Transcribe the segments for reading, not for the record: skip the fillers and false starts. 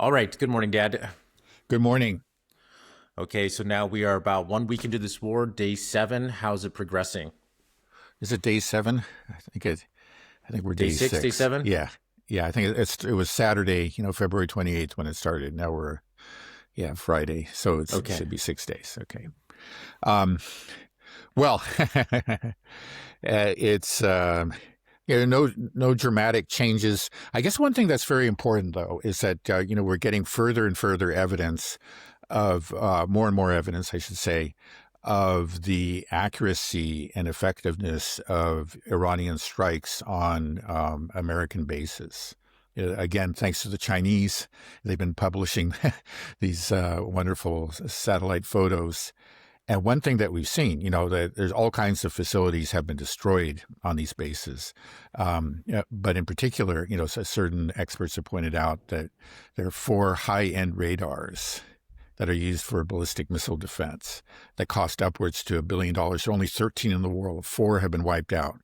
All right. Good morning, Dad. Good morning. Okay, so now we are about 1 week into this war, day 7. How's it progressing? Is it day 7? I think we're Day day 6, day 6. 7? Yeah. I think it was Saturday, February 28th when it started. Now we're Friday, so it Okay. should be 6 days. Okay. Um, well, it's no dramatic changes. I guess one thing that's very important though is that we're getting further and further evidence of more and more evidence, I should say, of the accuracy and effectiveness of Iranian strikes on American bases. Again, thanks to the Chinese, they've been publishing these wonderful satellite photos. And one thing that we've seen, that there's all kinds of facilities have been destroyed on these bases. But in particular, certain experts have pointed out that there are 4 high-end radars that are used for ballistic missile defense that cost upwards to $1 billion. There are only 13 in the world. 4 have been wiped out.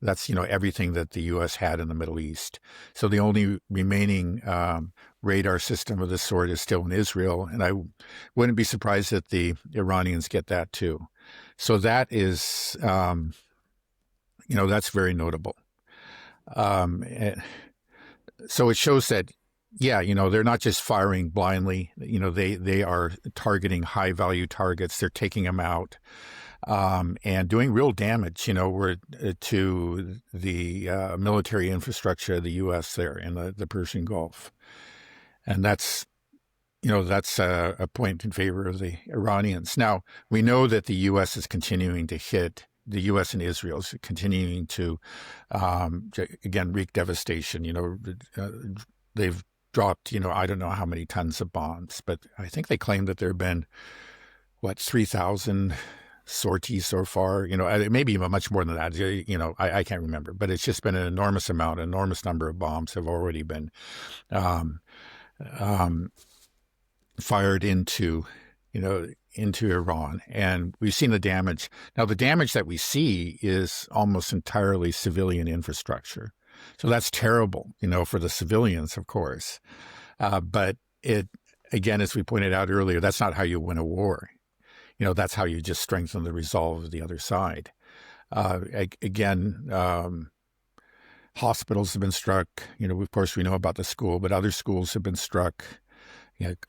That's, everything that the U.S. had in the Middle East. So the only remaining radar system of this sort is still in Israel. And I wouldn't be surprised that the Iranians get that too. So that is, that's very notable. So it shows that, they're not just firing blindly. They are targeting high value targets. They're taking them out. And doing real damage, to the military infrastructure of the U.S. there in the Persian Gulf. And that's a point in favor of the Iranians. Now, we know that the U.S. is continuing to hit, the U.S. and Israel is continuing to, again, wreak devastation. They've dropped, I don't know how many tons of bombs, but I think they claim that there have been, 3,000 sorties so far, maybe even much more than that, I can't remember, but it's just been an enormous number of bombs have already been fired into Iran. And we've seen the damage. Now, the damage that we see is almost entirely civilian infrastructure. So that's terrible, for the civilians, of course. But again, as we pointed out earlier, that's not how you win a war. That's how you just strengthen the resolve of the other side. Again, hospitals have been struck. Of course, we know about the school, but other schools have been struck.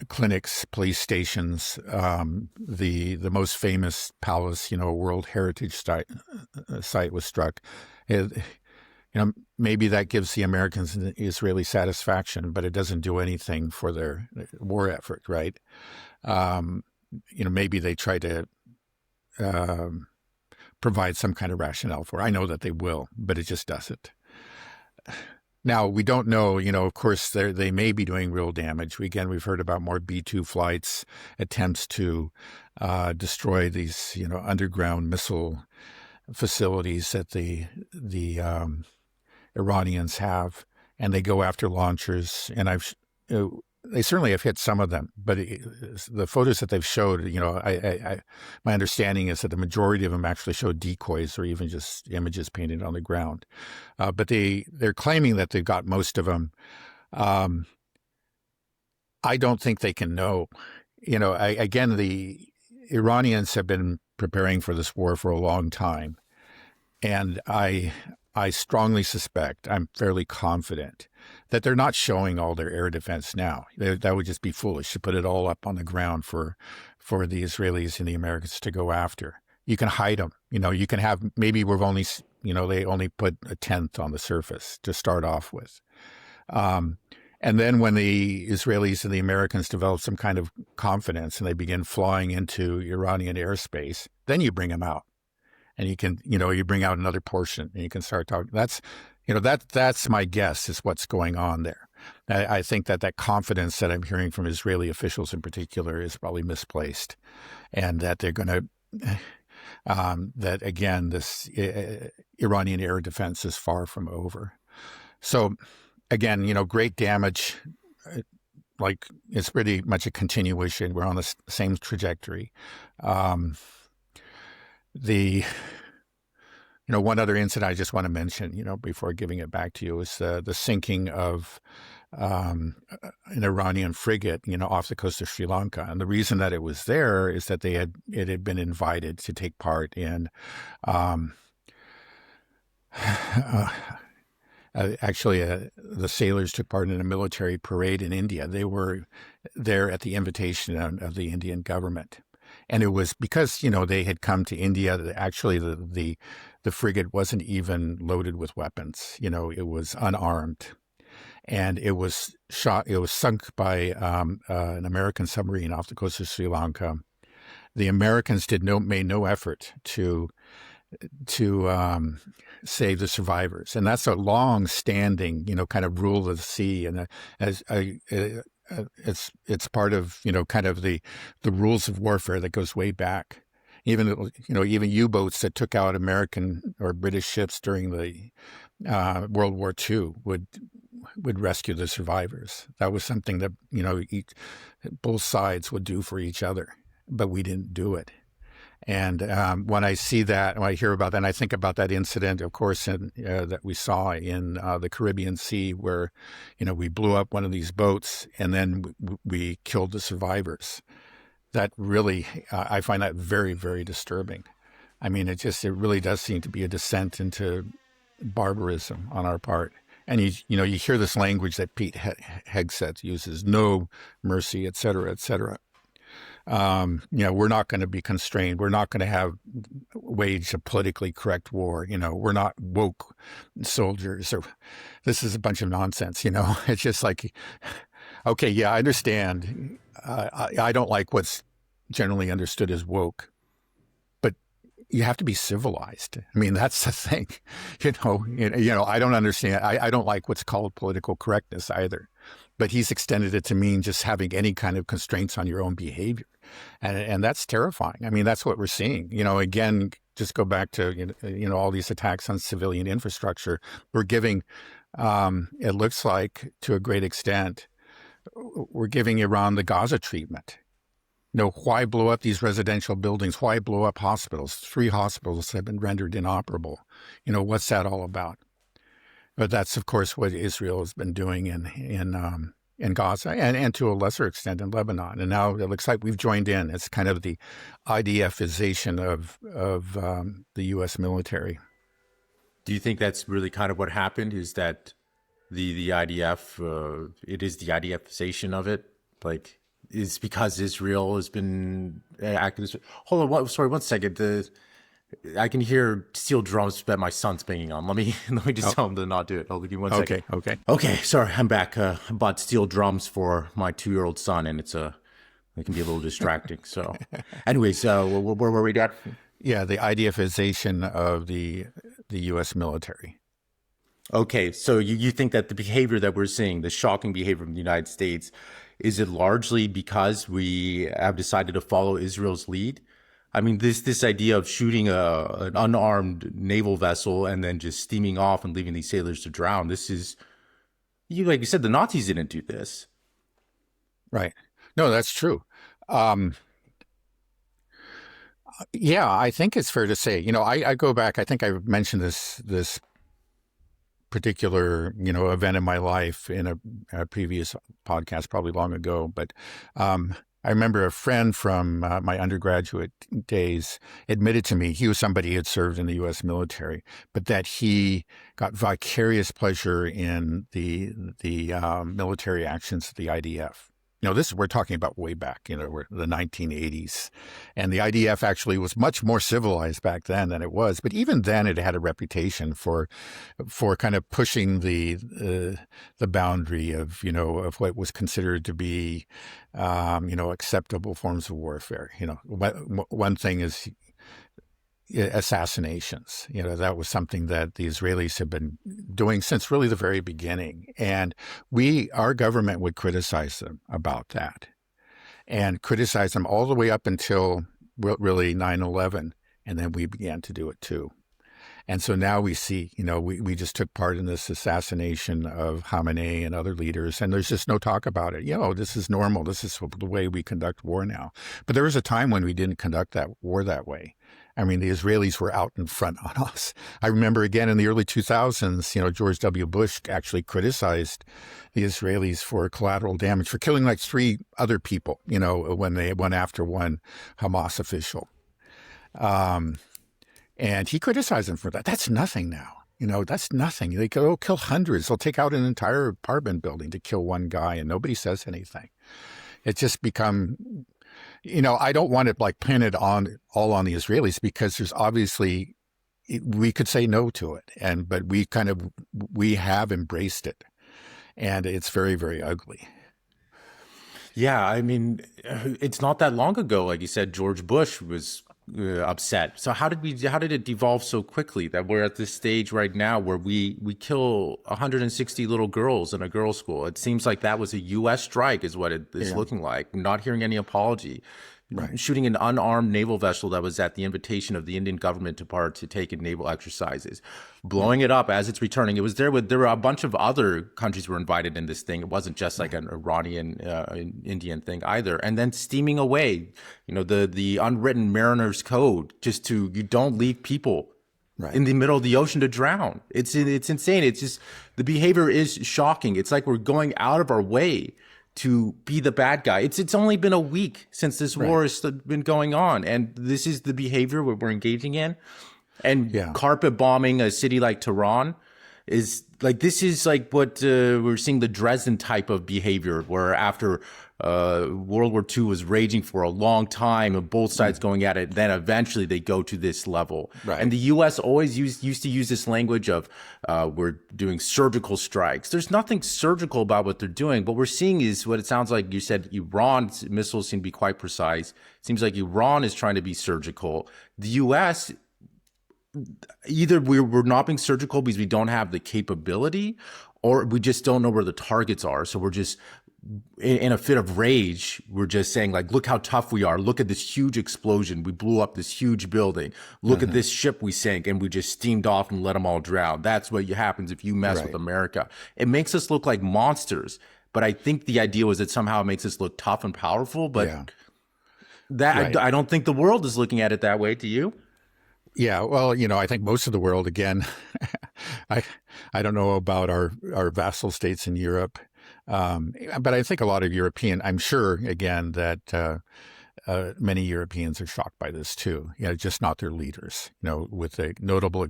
Clinics, police stations, the most famous palace, World Heritage site was struck. Maybe that gives the Americans and the Israeli satisfaction, but it doesn't do anything for their war effort, right? Maybe they try to provide some kind of rationale for it. I know that they will, but it just doesn't. Now, we don't know, of course, they may be doing real damage. We've heard about more B-2 flights, attempts to destroy these, underground missile facilities that the Iranians have, and they go after launchers. And they certainly have hit some of them, but the photos that they've showed, my understanding is that the majority of them actually show decoys or even just images painted on the ground. But they're claiming that they've got most of them. I don't think they can know. Again, the Iranians have been preparing for this war for a long time, and I strongly suspect, I'm fairly confident, that they're not showing all their air defense now. That would just be foolish to put it all up on the ground for the Israelis and the Americans to go after. You can hide them. You can have, maybe we've only, they only put a tenth on the surface to start off with. And then when the Israelis and the Americans develop some kind of confidence and they begin flying into Iranian airspace, then you bring them out. And you can, you bring out another portion and you can start talking. That's my guess is what's going on there. I think that confidence that I'm hearing from Israeli officials in particular is probably misplaced, and that they're going to, that again, this Iranian air defense is far from over. So again, great damage. Like it's pretty much a continuation. We're on the same trajectory. One other incident I just want to mention, before giving it back to you is the sinking of an Iranian frigate, off the coast of Sri Lanka. And the reason that it was there is that it had been invited to take part in, the sailors took part in a military parade in India. They were there at the invitation of the Indian government. And it was because, they had come to India, that actually the frigate wasn't even loaded with weapons. It was unarmed. And it was sunk by an American submarine off the coast of Sri Lanka. The Americans made no effort to save the survivors, and that's a long-standing, kind of rule of the sea, and it's part of kind of the rules of warfare that goes way back. Even U-boats that took out American or British ships during the World War II would rescue the survivors. That was something that both sides would do for each other, but we didn't do it. And when I see that, when I hear about that, and I think about that incident, of course, that we saw in the Caribbean Sea, where we blew up one of these boats and then we killed the survivors. That really, I find that very, very disturbing. I mean, it really does seem to be a descent into barbarism on our part. And you hear this language that Pete Hegseth uses: no mercy, et cetera, et cetera. We're not going to be constrained. We're not going to wage a politically correct war. We're not woke soldiers. This is a bunch of nonsense. It's just like, okay, yeah, I understand. I don't like what's generally understood as woke, but you have to be civilized. I mean, that's the thing. I don't understand. I don't like what's called political correctness either. But he's extended it to mean just having any kind of constraints on your own behavior. And that's terrifying. I mean, that's what we're seeing. Again, just go back to, all these attacks on civilian infrastructure. We're giving, it looks like to a great extent, we're giving Iran the Gaza treatment. Why blow up these residential buildings? Why blow up hospitals? 3 hospitals have been rendered inoperable. What's that all about? But that's, of course, what Israel has been doing in Gaza and to a lesser extent in Lebanon. And now it looks like we've joined in. It's kind of the IDF-ization of the U.S. military. Do you think that's really kind of what happened? Is that the IDF? It is the IDF-ization of it. Like, it's because Israel has been acting this way. Hold on, sorry, 1 second. I can hear steel drums that my son's banging on. Let me just tell him to not do it. I'll give you 1 second. Okay. Sorry, I'm back. I bought steel drums for my 2-year-old son, and it can be a little distracting. So, anyways, where were we at? Yeah, the IDF-ization of the U.S. military. Okay, so you think that the behavior that we're seeing, the shocking behavior from the United States, is it largely because we have decided to follow Israel's lead? I mean, this idea of shooting an unarmed naval vessel and then just steaming off and leaving these sailors to drown. This is, like you said, the Nazis didn't do this. Right. No, that's true. Yeah, I think it's fair to say. I go back. I think I mentioned this particular event in my life in a previous podcast, probably long ago, but. I remember a friend from my undergraduate days admitted to me, he was somebody who had served in the U.S. military, but that he got vicarious pleasure in the military actions of the IDF. We're talking about way back, the 1980s. And the IDF actually was much more civilized back then than it was. But even then, it had a reputation for kind of pushing the boundary of what was considered to be, acceptable forms of warfare. One thing is assassinations. That was something that the Israelis have been doing since really the very beginning. And our government would criticize them about that and criticize them all the way up until really 9/11. And then we began to do it too. And so now we see, we just took part in this assassination of Khamenei and other leaders, and there's just no talk about it. This is normal. This is the way we conduct war now. But there was a time when we didn't conduct that war that way. I mean, the Israelis were out in front on us. I remember again in the early 2000s, George W. Bush actually criticized the Israelis for collateral damage, for killing like 3 other people, when they went after one Hamas official. And he criticized them for that. That's nothing now. That's nothing. They go kill hundreds. They'll take out an entire apartment building to kill one guy, and nobody says anything. It's just become, I don't want it like pinned all on the Israelis, because there's obviously, we could say no to it, but we have embraced it, and it's very, very ugly. Yeah, I mean, it's not that long ago, like you said, George Bush was upset. So how did it devolve so quickly that we're at this stage right now where we kill 160 little girls in a girls' school? It seems like that was a U.S. strike is what it is looking like. Not hearing any apology. Right. Shooting an unarmed naval vessel that was at the invitation of the Indian government to partake in naval exercises, blowing it up as it's returning. There were a bunch of other countries were invited in this thing. It wasn't just like an Iranian, Indian thing either. And then steaming away, the unwritten mariner's code, you don't leave people in the middle of the ocean to drown. It's insane. It's just, the behavior is shocking. It's like we're going out of our way to be the bad guy. It's only been a week since this war has been going on, and this is the behavior we're engaging in. And carpet bombing a city like Tehran is like, this is like what we're seeing, the Dresden type of behavior, where after World War II was raging for a long time and both sides going at it, then eventually they go to this level. Right. And the U.S. always used to use this language of we're doing surgical strikes. There's nothing surgical about what they're doing. What we're seeing is what it sounds like you said, Iran's missiles seem to be quite precise. It seems like Iran is trying to be surgical. The U.S., either we're not being surgical because we don't have the capability, or we just don't know where the targets are. So we're just in a fit of rage. We're just saying, like, look how tough we are. Look at this huge explosion. We blew up this huge building. Look at this ship we sank, and we just steamed off and let them all drown. That's what happens if you mess with America. It makes us look like monsters. But I think the idea was that somehow it makes us look tough and powerful. But I don't think the world is looking at it that way. Do you? Yeah, well, I think most of the world, again, I don't know about our vassal states in Europe, but I think a lot of I'm sure, again, that many Europeans are shocked by this too, just not their leaders, with the notable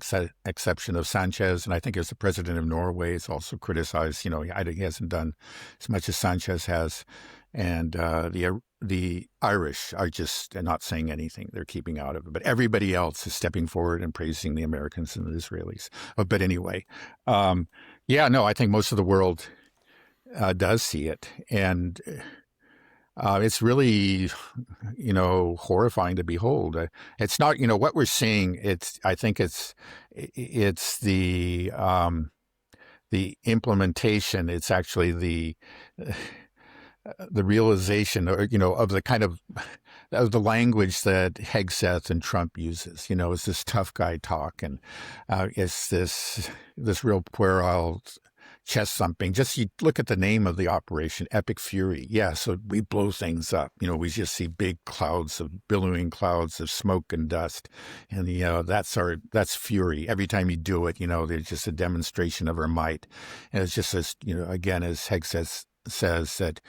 exception of Sanchez. And I think as the president of Norway is also criticized, he hasn't done as much as Sanchez has. And the Irish are just not saying anything. They're keeping out of it. But everybody else is stepping forward and praising the Americans and the Israelis. But anyway, I think most of the world does see it. And it's really, horrifying to behold. It's not, what we're seeing. I think it's the implementation. It's actually the realization, or of the kind of the language that Hegseth and Trump uses. It's this tough guy talk, and it's this real puerile chest thumping. Just you look at the name of the operation, Epic Fury. Yeah, so we blow things up. We just see big billowing clouds of smoke and dust, and that's fury. Every time you do it, there's just a demonstration of our might, and it's just as again, as Hegseth says that.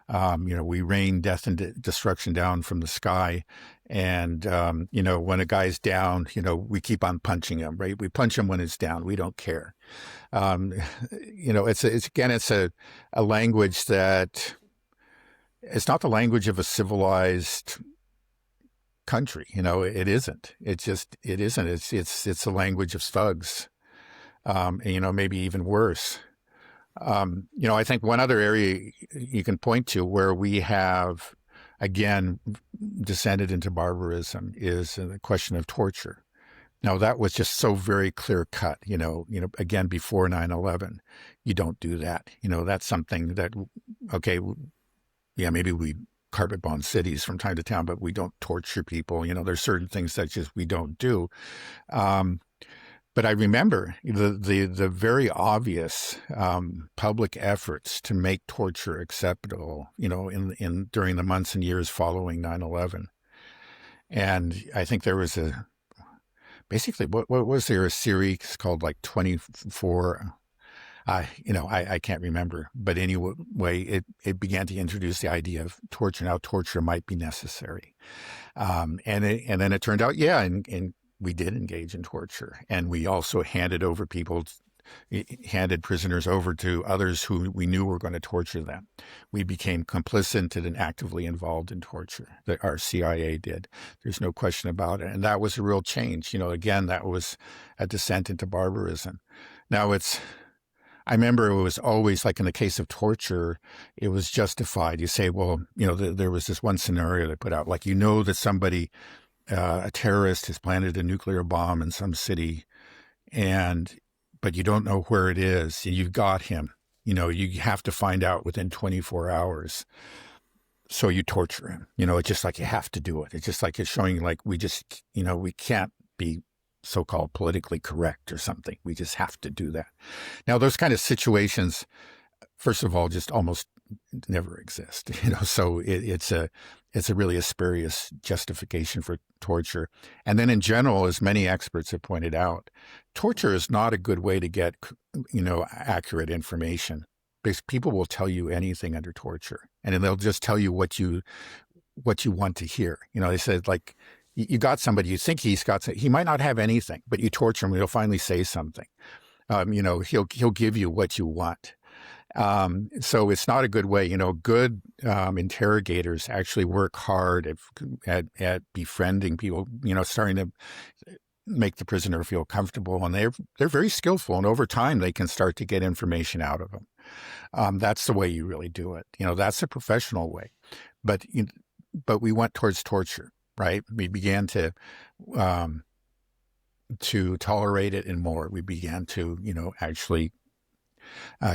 We rain death and destruction down from the sky. And, when a guy's down, we keep on punching him, right? We punch him when it's down. We don't care. It's a language that it's not the language of a civilized country. It isn't. It isn't. It's the language of thugs. Maybe even worse. I think one other area you can point to where we have, again, descended into barbarism is the question of torture. Now, that was just so very clear cut, again, before 9/11. You don't do that. That's something that, maybe we carpet bomb cities from time to time, but we don't torture people. There's certain things that just we don't do. But I remember the very obvious public efforts to make torture acceptable, in during the months and years following 9/11. And I think there was basically, what was there, a series called like 24? I can't remember. But anyway, it began to introduce the idea of torture. Now, torture might be necessary. And then it turned out, yeah, and we did engage in torture. And we also handed prisoners over to others who we knew were going to torture them. We became complicit and actively involved in torture. Our CIA did. There's no question about it. And that was a real change. Again, that was a descent into barbarism. Now I remember it was always like in the case of torture, it was justified. You say, well, there was this one scenario they put out, like, that somebody, a terrorist has planted a nuclear bomb in some city, but you don't know where it is, and you've got him. You have to find out within 24 hours. So you torture him. It's just like you have to do it. It's just like it's showing like we just, we can't be so-called politically correct or something. We just have to do that. Now, those kind of situations, first of all, just almost never exist. So it's a really a spurious justification for torture. And then in general, as many experts have pointed out, torture is not a good way to get, accurate information, because people will tell you anything under torture, and then they'll just tell you what you want to hear. They said, like, you got somebody, you think he might not have anything, but you torture him, he'll finally say something. He'll give you what you want. So it's not a good way. Good interrogators actually work hard at befriending people, starting to make the prisoner feel comfortable, and they're very skillful, and over time they can start to get information out of them. That's the way you really do it. That's a professional way. But we went towards torture. Right, we began to tolerate it and more. We began to, actually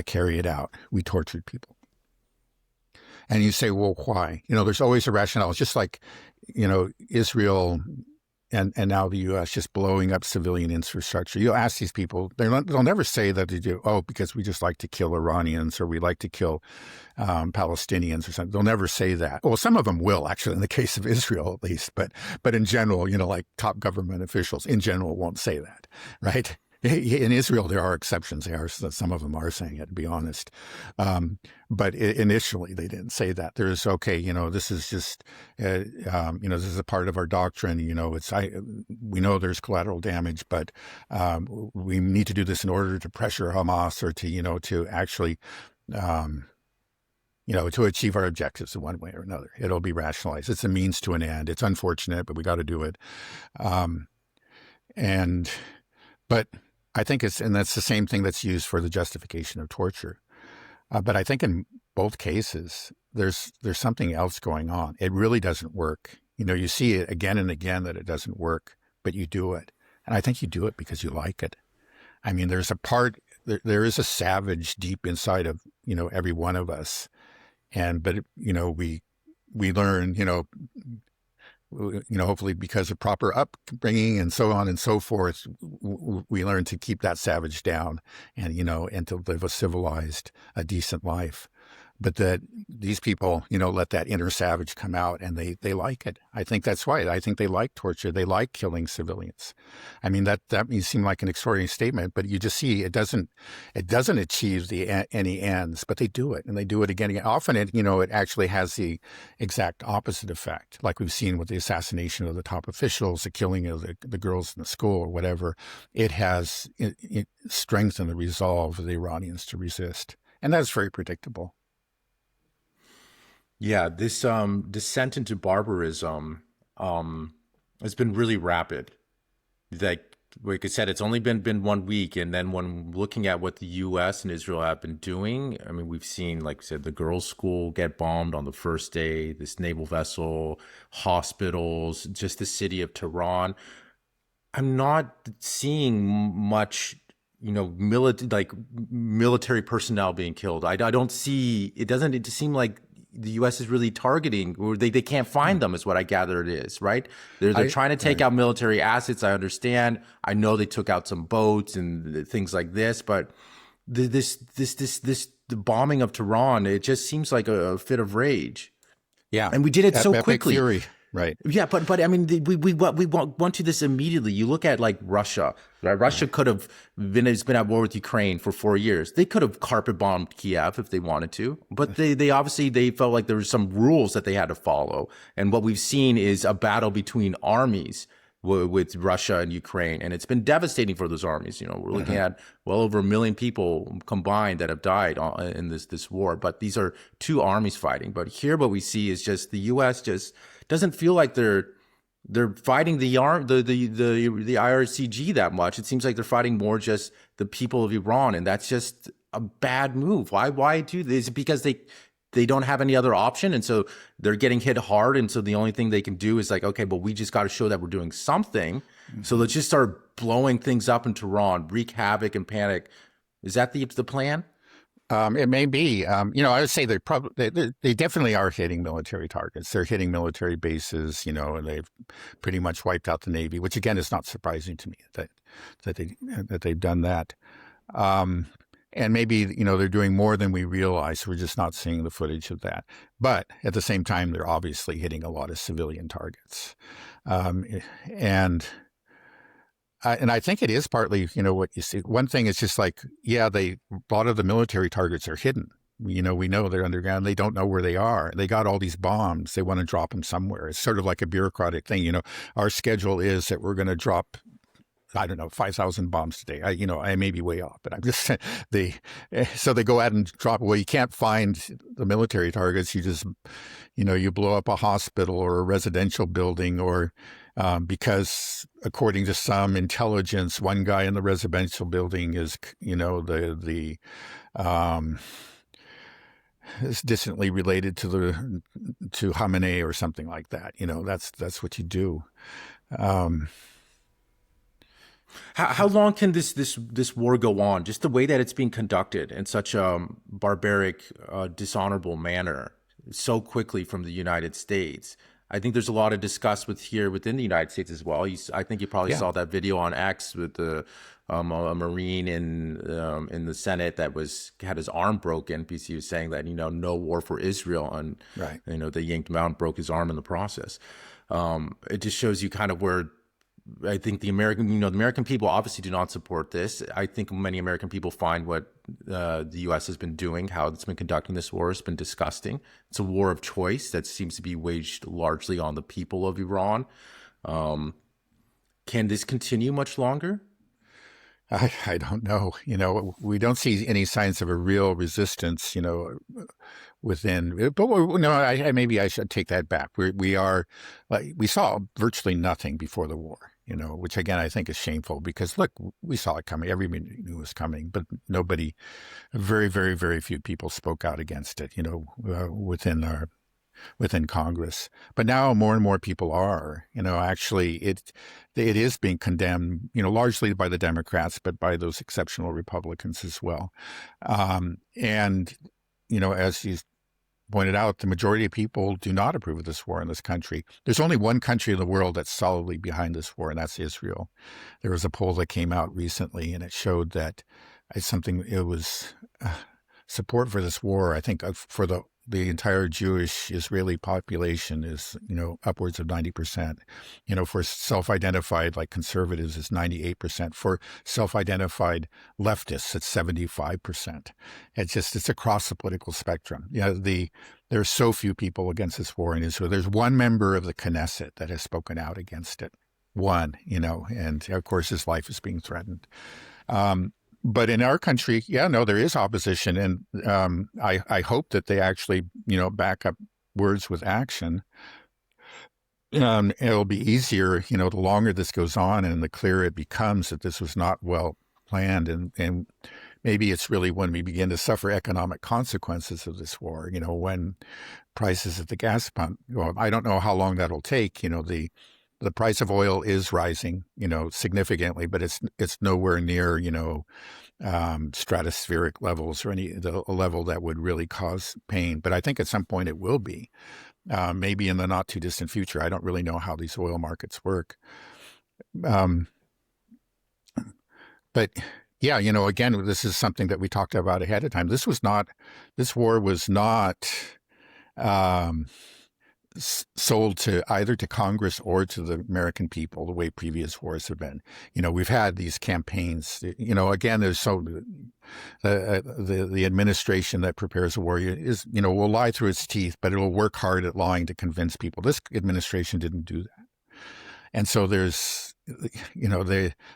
carry it out. We tortured people. And you say, well, why? There's always a rationale. It's just like, Israel and now the U.S. just blowing up civilian infrastructure. You'll ask these people, they'll never say that they do, because we just like to kill Iranians or we like to kill Palestinians or something. They'll never say that. Well, some of them will, actually, in the case of Israel at least. But in general, like top government officials in general won't say that, right? In Israel, there are exceptions. Some of them are saying it, to be honest. But initially, they didn't say that. There's, this is just, this is a part of our doctrine. We know there's collateral damage, but we need to do this in order to pressure Hamas or to actually, to achieve our objectives in one way or another. It'll be rationalized. It's a means to an end. It's unfortunate, but we got to do it. But I think and that's the same thing that's used for the justification of torture. But I think in both cases, there's something else going on. It really doesn't work. You see it again and again that it doesn't work, but you do it. And I think you do it because you like it. I mean, there is a savage deep inside of, every one of us. But we learn, hopefully because of proper upbringing and so on and so forth, we learn to keep that savage down and, and to live a civilized, a decent life. But that these people, let that inner savage come out, and they like it. I think that's right. I think they like torture. They like killing civilians. I mean, that may seem like an extraordinary statement, but you just see it doesn't achieve any ends, but they do it, and they do it again and again. Often it actually has the exact opposite effect, like we've seen with the assassination of the top officials, the killing of the girls in the school or whatever. It has strengthened the resolve of the Iranians to resist, and that's very predictable. Yeah, this descent into barbarism has been really rapid. Like I said, it's only been 1 week, and then when looking at what the U.S. and Israel have been doing, I mean, we've seen, like I said, the girls' school get bombed on the first day, this naval vessel, hospitals, just the city of Tehran. I'm not seeing much, military personnel being killed. I don't see. It doesn't seem like the U.S. is really targeting, or they can't find them, is what I gather it is, right? They're trying to take Right. out military assets. I understand. I know they took out some boats and things like this, but the bombing of Tehran, it just seems like a fit of rage, Yeah. and we did it so Epic quickly. fury. Right. Yeah, but I mean, we want to this immediately. You look at like Russia, right? Russia could have has been at war with Ukraine for 4 years. They could have carpet bombed Kiev if they wanted to, but they obviously they felt like there were some rules that they had to follow. And what we've seen is a battle between armies with Russia and Ukraine, and it's been devastating for those armies. We're looking at well over 1 million people combined that have died in this war. But these are two armies fighting. But here, what we see is just the U.S. just doesn't feel like they're fighting the IRCG that much. It seems like they're fighting more just the people of Iran, and that's just a bad move. Why do this? Is it because they don't have any other option, and so they're getting hit hard, and so the only thing they can do is like, okay, but we just got to show that we're doing something. So let's just start blowing things up in Tehran, wreak havoc and panic. Is that the plan? It may be. I would say they definitely are hitting military targets. They're hitting military bases, and they've pretty much wiped out the Navy, which again is not surprising to me that they've done that. And maybe, they're doing more than we realize. We're just not seeing the footage of that. But at the same time, they're obviously hitting a lot of civilian targets. And I think it is partly, what you see. One thing is just like, a lot of the military targets are hidden. We know they're underground. They don't know where they are. They got all these bombs. They want to drop them somewhere. It's sort of like a bureaucratic thing. Our schedule is that we're going to drop, I don't know, 5,000 bombs today. I may be way off, but I'm just so they go out and drop. Well, you can't find the military targets. You just, you blow up a hospital or a residential building, or because according to some intelligence, one guy in the residential building is, is distantly related to Khamenei or something like that. That's what you do. How long can this war go on? Just the way that it's being conducted in such a barbaric, dishonorable manner, so quickly from the United States. I think there's a lot of disgust within the United States as well. I think you probably saw that video on X with a Marine in the Senate that had his arm broken because he was saying that no war for Israel, and right. They yanked him out and broke his arm in the process. It just shows you kind of where I think the American people obviously do not support this. I think many American people find what the U.S. has been doing, how it's been conducting this war, has been disgusting. It's a war of choice that seems to be waged largely on the people of Iran. Can this continue much longer? I don't know. We don't see any signs of a real resistance, within. But no, maybe I should take that back. We saw virtually nothing before the war, which again I think is shameful because look, we saw it coming. Everybody knew it was coming, but nobody, very, very, very few people spoke out against it. Within Congress, but now more and more people are. Actually, it is being condemned. Largely by the Democrats, but by those exceptional Republicans as well. And as you pointed out, the majority of people do not approve of this war in this country. There's only one country in the world that's solidly behind this war, and that's Israel. There was a poll that came out recently, and it showed that it was support for this war. I think for the entire Jewish Israeli population is, upwards of 90%. For self-identified like conservatives, it's 98%. For self-identified leftists, it's 75%. It's across the political spectrum. There's so few people against this war in Israel. There's one member of the Knesset that has spoken out against it. One, and of course his life is being threatened. But in our country, there is opposition, and I hope that they actually, back up words with action. It'll be easier, the longer this goes on, and the clearer it becomes that this was not well planned, and maybe it's really when we begin to suffer economic consequences of this war. When prices at the gas pump, well, I don't know how long that'll take. the price of oil is rising, significantly, but it's nowhere near, stratospheric levels or a level that would really cause pain. But I think at some point it will be, maybe in the not too distant future. I don't really know how these oil markets work. But yeah, again, this is something that we talked about ahead of time. This war was not sold to either to Congress or to the American people the way previous wars have been. We've had these campaigns. Again, there's the administration that prepares a war is will lie through its teeth, but it'll work hard at lying to convince people. This administration didn't do that, and so there's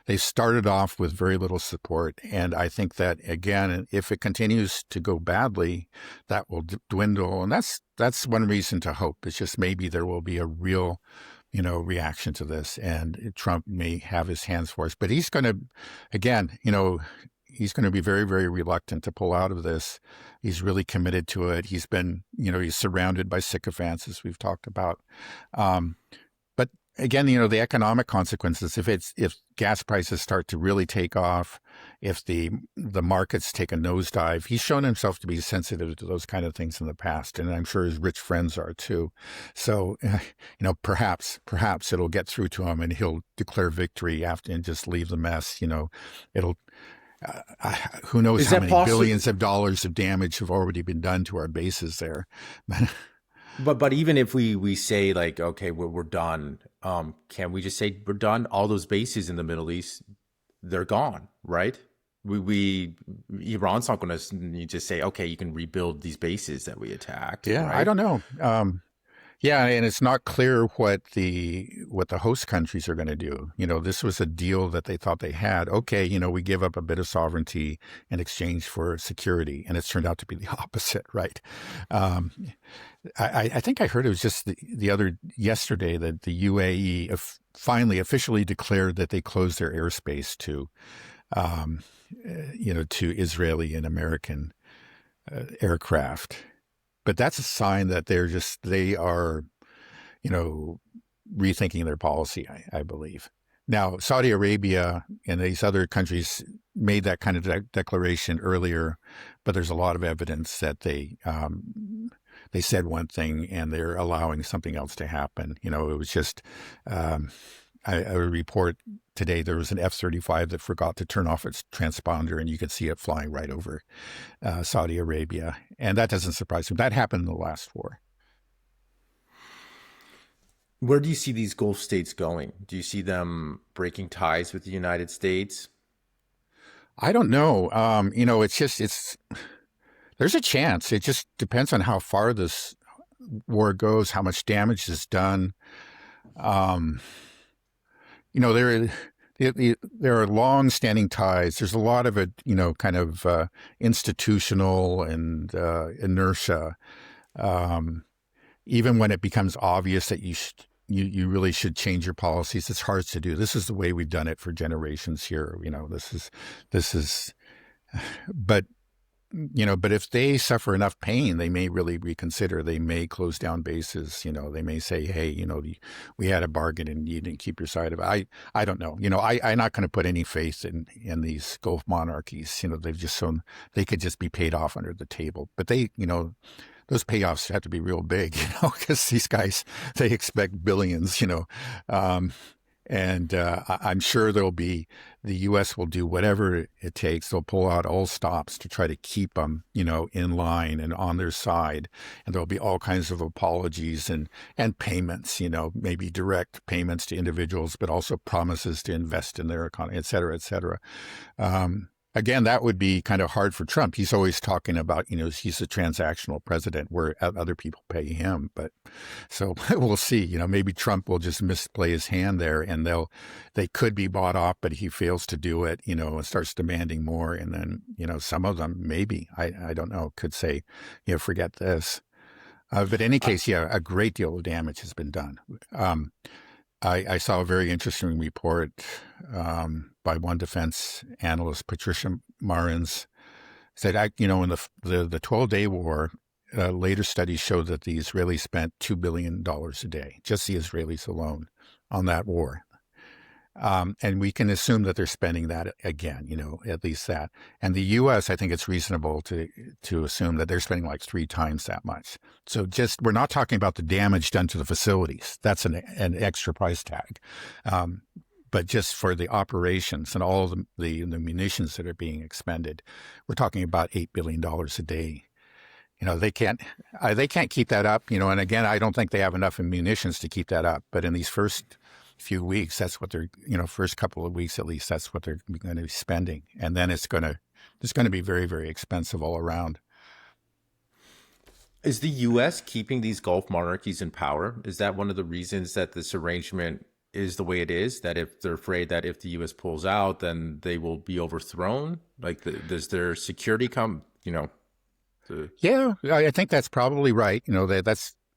they started off with very little support, and I think that again, if it continues to go badly, that will dwindle, and that's one reason to hope. It's just maybe there will be a real, reaction to this, and Trump may have his hands forced, but he's going to, again, he's going to be very, very reluctant to pull out of this. He's really committed to it. He's been, he's surrounded by sycophants, as we've talked about. But again, the economic consequences, if gas prices start to really take off, if the markets take a nosedive, he's shown himself to be sensitive to those kind of things in the past, and I'm sure his rich friends are too. So, perhaps it'll get through to him, and he'll declare victory after and just leave the mess. It'll. Who knows how many billions of dollars of damage have already been done to our bases there. But even if we say like, okay, we're done, can we just say we're done? All those bases in the Middle East, they're gone, right? Iran's not going to just say, okay, you can rebuild these bases that we attacked. Yeah, right? I don't know. Yeah, and it's not clear what the host countries are going to do. This was a deal that they thought they had. Okay, we give up a bit of sovereignty in exchange for security, and it's turned out to be the opposite, right? I think I heard it was just yesterday that the UAE finally officially declared that they closed their airspace to Israeli and American aircraft. But that's a sign that they are, rethinking their policy, I believe. Now, Saudi Arabia and these other countries made that kind of declaration earlier, but there's a lot of evidence that they said one thing and they're allowing something else to happen. It was just a report today. There was an F-35 that forgot to turn off its transponder, and you could see it flying right over Saudi Arabia. And that doesn't surprise me. That happened in the last war. Where do you see these Gulf states going? Do you see them breaking ties with the United States? I don't know. There's a chance. It just depends on how far this war goes, how much damage is done. There are long-standing ties. There's a lot of it, kind of institutional and inertia. Even when it becomes obvious that you really should change your policies, it's hard to do. This is the way we've done it for generations here. But if they suffer enough pain, they may really reconsider. They may close down bases. They may say, hey, we had a bargain and you didn't keep your side of it. I don't know. I'm not going to put any faith in these Gulf monarchies. They've just shown they could just be paid off under the table. But those payoffs have to be real big, because these guys, they expect billions, And I'm sure the U.S. will do whatever it takes. They'll pull out all stops to try to keep them, in line and on their side. And there'll be all kinds of apologies and payments, maybe direct payments to individuals, but also promises to invest in their economy, et cetera, et cetera. Again, that would be kind of hard for Trump. He's always talking about, he's a transactional president where other people pay him. But so we'll see, maybe Trump will just misplay his hand there, and they could be bought off, but he fails to do it, and starts demanding more. And then, some of them maybe, I don't know, could say, forget this. But in any case, a great deal of damage has been done. I saw a very interesting report by one defense analyst, Patricia Marins, said, in the 12-day war, later studies showed that the Israelis spent $2 billion a day, just the Israelis alone, on that war. And we can assume that they're spending that again, at least that. And the U.S., I think it's reasonable to assume that they're spending like 3 times that much. So we're not talking about the damage done to the facilities. That's an extra price tag. But just for the operations and all of the munitions that are being expended, we're talking about $8 billion a day. They can't keep that up, and again, I don't think they have enough munitions to keep that up. But in these first few weeks, that's what they're, first couple of weeks at least, that's what they're going to be spending. And then it's going to be very, very expensive all around. Is the U.S. keeping these Gulf monarchies in power? Is that one of the reasons that this arrangement is the way it is? That if they're afraid that if the U.S. pulls out, then they will be overthrown? Like, does their security come, Yeah, I think that's probably right.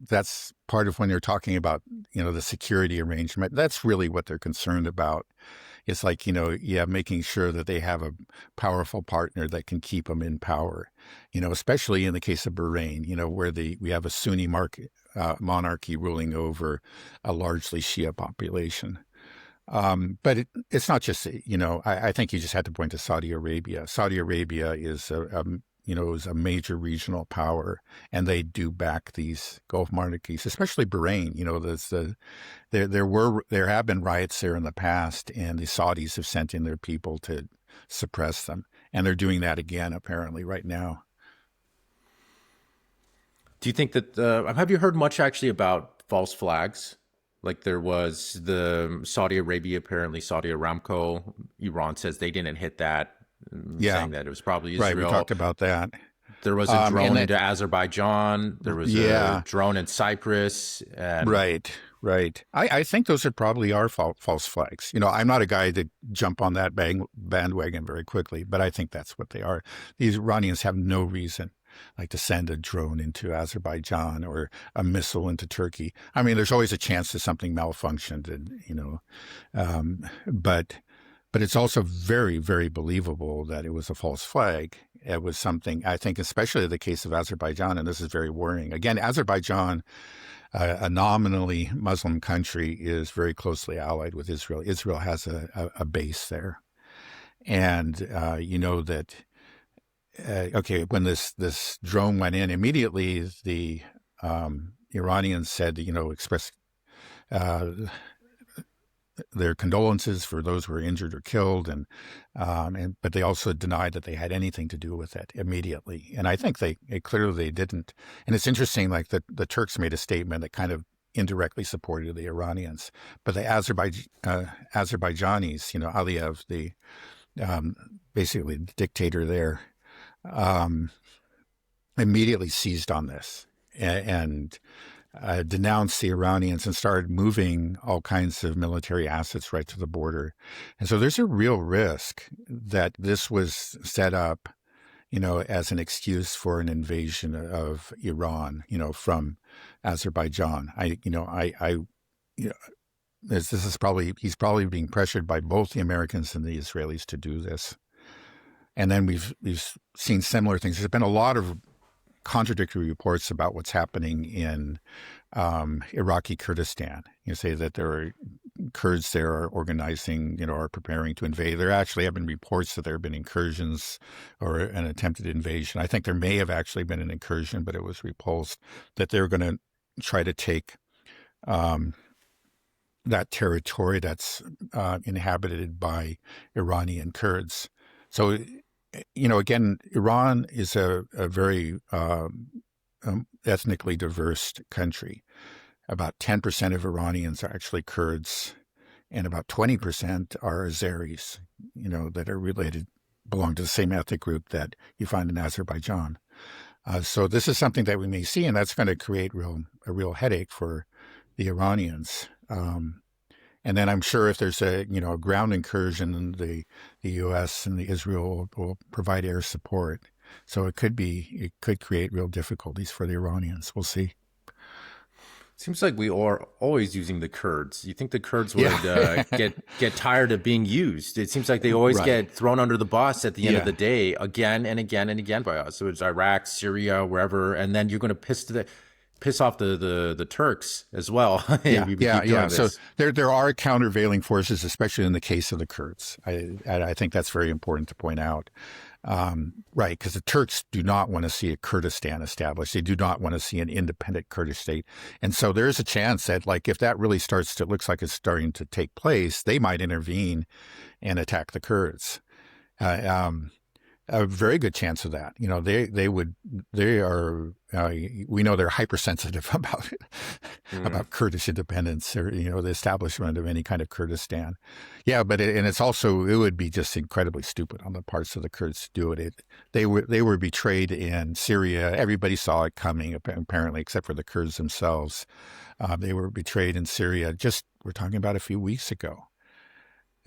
That's part of when you're talking about, the security arrangement. That's really what they're concerned about. It's like, making sure that they have a powerful partner that can keep them in power, especially in the case of Bahrain, where we have a Sunni monarchy ruling over a largely Shia population. But it's not just, I think you just had to point to Saudi Arabia. Saudi Arabia is is a major regional power, and they do back these Gulf monarchies, especially Bahrain. There have been riots there in the past, and the Saudis have sent in their people to suppress them, and they're doing that again apparently right now. Do you think that have you heard much actually about false flags? Like there was the Saudi Arabia, apparently Saudi Aramco, Iran says they didn't hit that. Saying that it was probably Israel. Right, we talked about that. There was a drone into Azerbaijan. There was a drone in Cyprus. And... Right. I think those are probably are false flags. I'm not a guy to jump on that bandwagon very quickly, but I think that's what they are. These Iranians have no reason like to send a drone into Azerbaijan or a missile into Turkey. I mean, there's always a chance that something malfunctioned, but it's also very, very believable that it was a false flag. It was something, I think, especially in the case of Azerbaijan, and this is very worrying. Again, Azerbaijan, a nominally Muslim country, is very closely allied with Israel. Israel has a base there. And that, when this drone went in, immediately the Iranians said, expressed their condolences for those who were injured or killed, but they also denied that they had anything to do with it immediately. And I think they clearly didn't. And it's interesting, like the Turks made a statement that kind of indirectly supported the Iranians, but the Azerbaijanis, Aliyev, basically the dictator there, immediately seized on this and denounced the Iranians and started moving all kinds of military assets right to the border. And so there's a real risk that this was set up, as an excuse for an invasion of Iran, from Azerbaijan. He's probably being pressured by both the Americans and the Israelis to do this. And then we've seen similar things. There's been a lot of contradictory reports about what's happening in Iraqi Kurdistan. You say that there are Kurds there are organizing, are preparing to invade. There actually have been reports that there have been incursions or an attempted invasion. I think there may have actually been an incursion, but it was repulsed, that they're going to try to take that territory that's inhabited by Iranian Kurds. So, again, Iran is a very ethnically diverse country. About 10% of Iranians are actually Kurds, and about 20% are Azeris, that are belong to the same ethnic group that you find in Azerbaijan. So this is something that we may see, and that's going to create a real headache for the Iranians. And then I'm sure if there's a ground incursion, the U.S. and the Israel will provide air support. So it could create real difficulties for the Iranians. We'll see. Seems like we are always using the Kurds. You think the Kurds would get tired of being used? It seems like they always get thrown under the bus at the end of the day, again and again and again by us. So it's Iraq, Syria, wherever, and then you're going to piss to the. piss off the Turks as well. Yeah, We yeah, keep yeah. doing So this. there are countervailing forces, especially in the case of the Kurds. I think that's very important to point out. Right, because the Turks do not want to see a Kurdistan established. They do not want to see an independent Kurdish state. And so there's a chance that, like, if that really starts to looks like it's starting to take place, they might intervene and attack the Kurds. Uh, um, a very good chance of that. You know, they are. We know they're hypersensitive Mm. about Kurdish independence or the establishment of any kind of Kurdistan. Yeah, but it would be just incredibly stupid on the parts of the Kurds to do it. They were betrayed in Syria. Everybody saw it coming apparently, except for the Kurds themselves. They were betrayed in Syria. Just we're talking about a few weeks ago.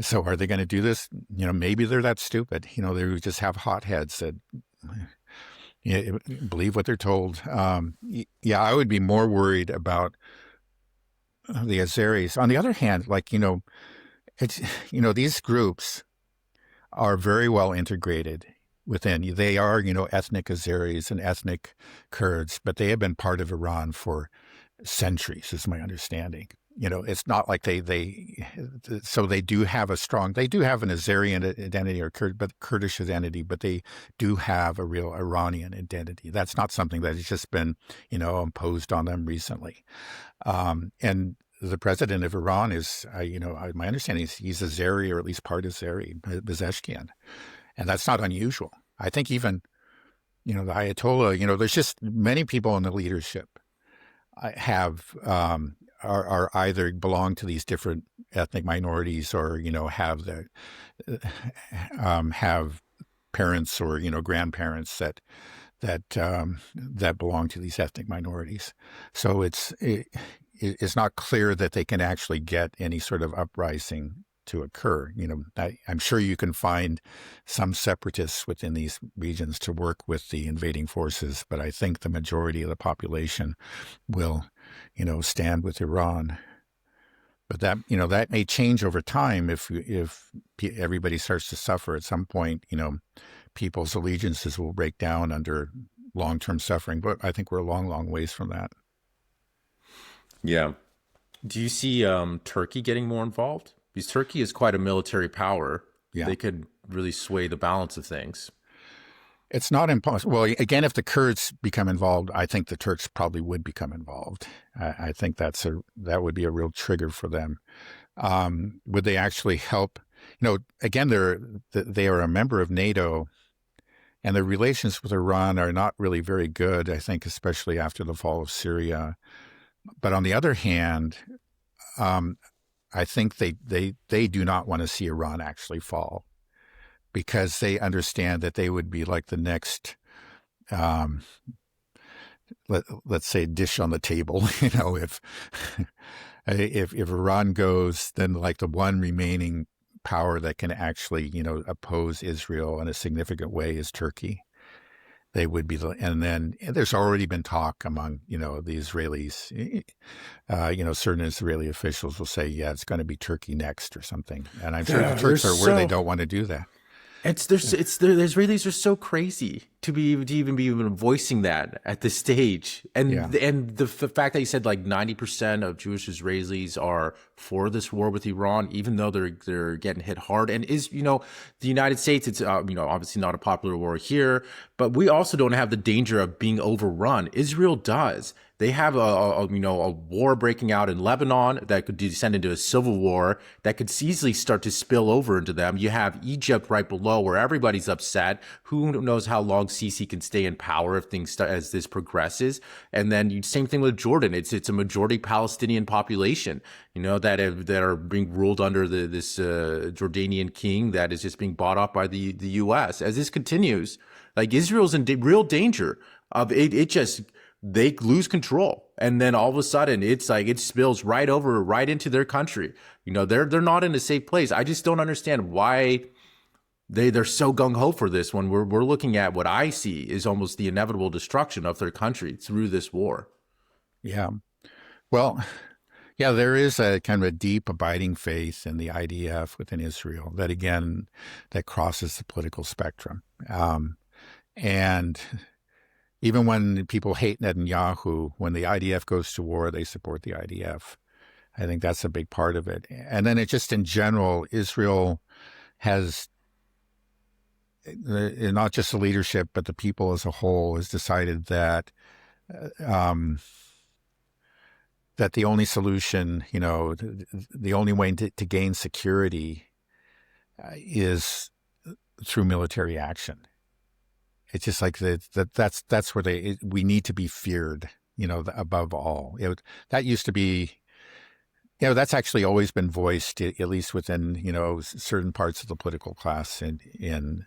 So are they going to do this? Maybe they're that stupid. They just have hotheads that believe what they're told. Yeah, I would be more worried about the Azeris. On the other hand, it's these groups are very well integrated within. They are ethnic Azeris and ethnic Kurds, but they have been part of Iran for centuries, is my understanding. It's not like so they do have an Azerian identity or Kurdish identity, but they do have a real Iranian identity. That's not something that has just been, imposed on them recently. And the president of Iran is, my understanding is he's Azeri, or at least part Azeri, Pezeshkian. And that's not unusual. I think even, the Ayatollah, there's just many people in the leadership have are either belong to these different ethnic minorities or have parents or grandparents that belong to these ethnic minorities. So it's not clear that they can actually get any sort of uprising to occur. I'm sure you can find some separatists within these regions to work with the invading forces, but I think the majority of the population will, stand with Iran. But that may change over time if everybody starts to suffer at some point. People's allegiances will break down under long-term suffering. But I think we're a long, long ways from that. Yeah. Do you see Turkey getting more involved? Because Turkey is quite a military power. Yeah. They could really sway the balance of things. It's not impossible. Well, again, if the Kurds become involved, I think the Turks probably would become involved. I think that would be a real trigger for them. Would they actually help? Again, they are a member of NATO, and their relations with Iran are not really very good, I think, especially after the fall of Syria. But on the other hand, I think they do not want to see Iran actually fall, because they understand that they would be like the next, let's say, dish on the table. If Iran goes, then like the one remaining power that can actually oppose Israel in a significant way is Turkey. They would be, and then there's already been talk among the Israelis. Certain Israeli officials will say, yeah, it's going to be Turkey next or something, and I'm sure the Turks are aware they don't want to do that. The Israelis are so crazy to even be voicing that at this stage, and the fact that you said like 90% of Jewish Israelis are for this war with Iran, even though they're getting hit hard, and the United States, it's obviously not a popular war here, but we also don't have the danger of being overrun. Israel does. They have a war breaking out in Lebanon that could descend into a civil war that could easily start to spill over into them. You have Egypt right below where everybody's upset. Who knows how long Sisi can stay in power if things start, as this progresses. And then same thing with Jordan. It's a majority Palestinian population, that are being ruled under this Jordanian king that is just being bought off by the U.S. As this continues, like Israel's in real danger of it just. They lose control, and then all of a sudden it's like it spills right into their country. They're not in a safe place. I just don't understand why they're so gung-ho for this when we're looking at what I see is almost the inevitable destruction of their country through this war. Yeah. Well, yeah, there is a kind of a deep abiding faith in the IDF within Israel that crosses the political spectrum. And Even when people hate Netanyahu, when the IDF goes to war, they support the IDF. I think that's a big part of it. And then it just in general, Israel has, not just the leadership, but the people as a whole has decided that that the only solution, the only way to gain security is through military action. It's just like that's where we need to be feared, above all. That used to be, that's actually always been voiced, at least within, certain parts of the political class in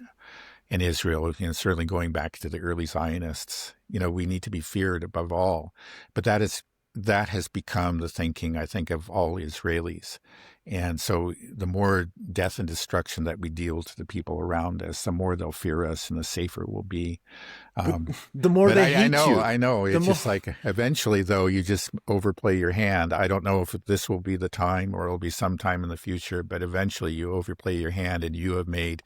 Israel, certainly going back to the early Zionists. We need to be feared above all. But that has become the thinking, I think, of all Israelis. And so the more death and destruction that we deal to the people around us, the more they'll fear us and the safer we'll be. The more they hate you. I know. It's just like eventually, though, you just overplay your hand. I don't know if this will be the time or it'll be sometime in the future, but eventually you overplay your hand and you have made,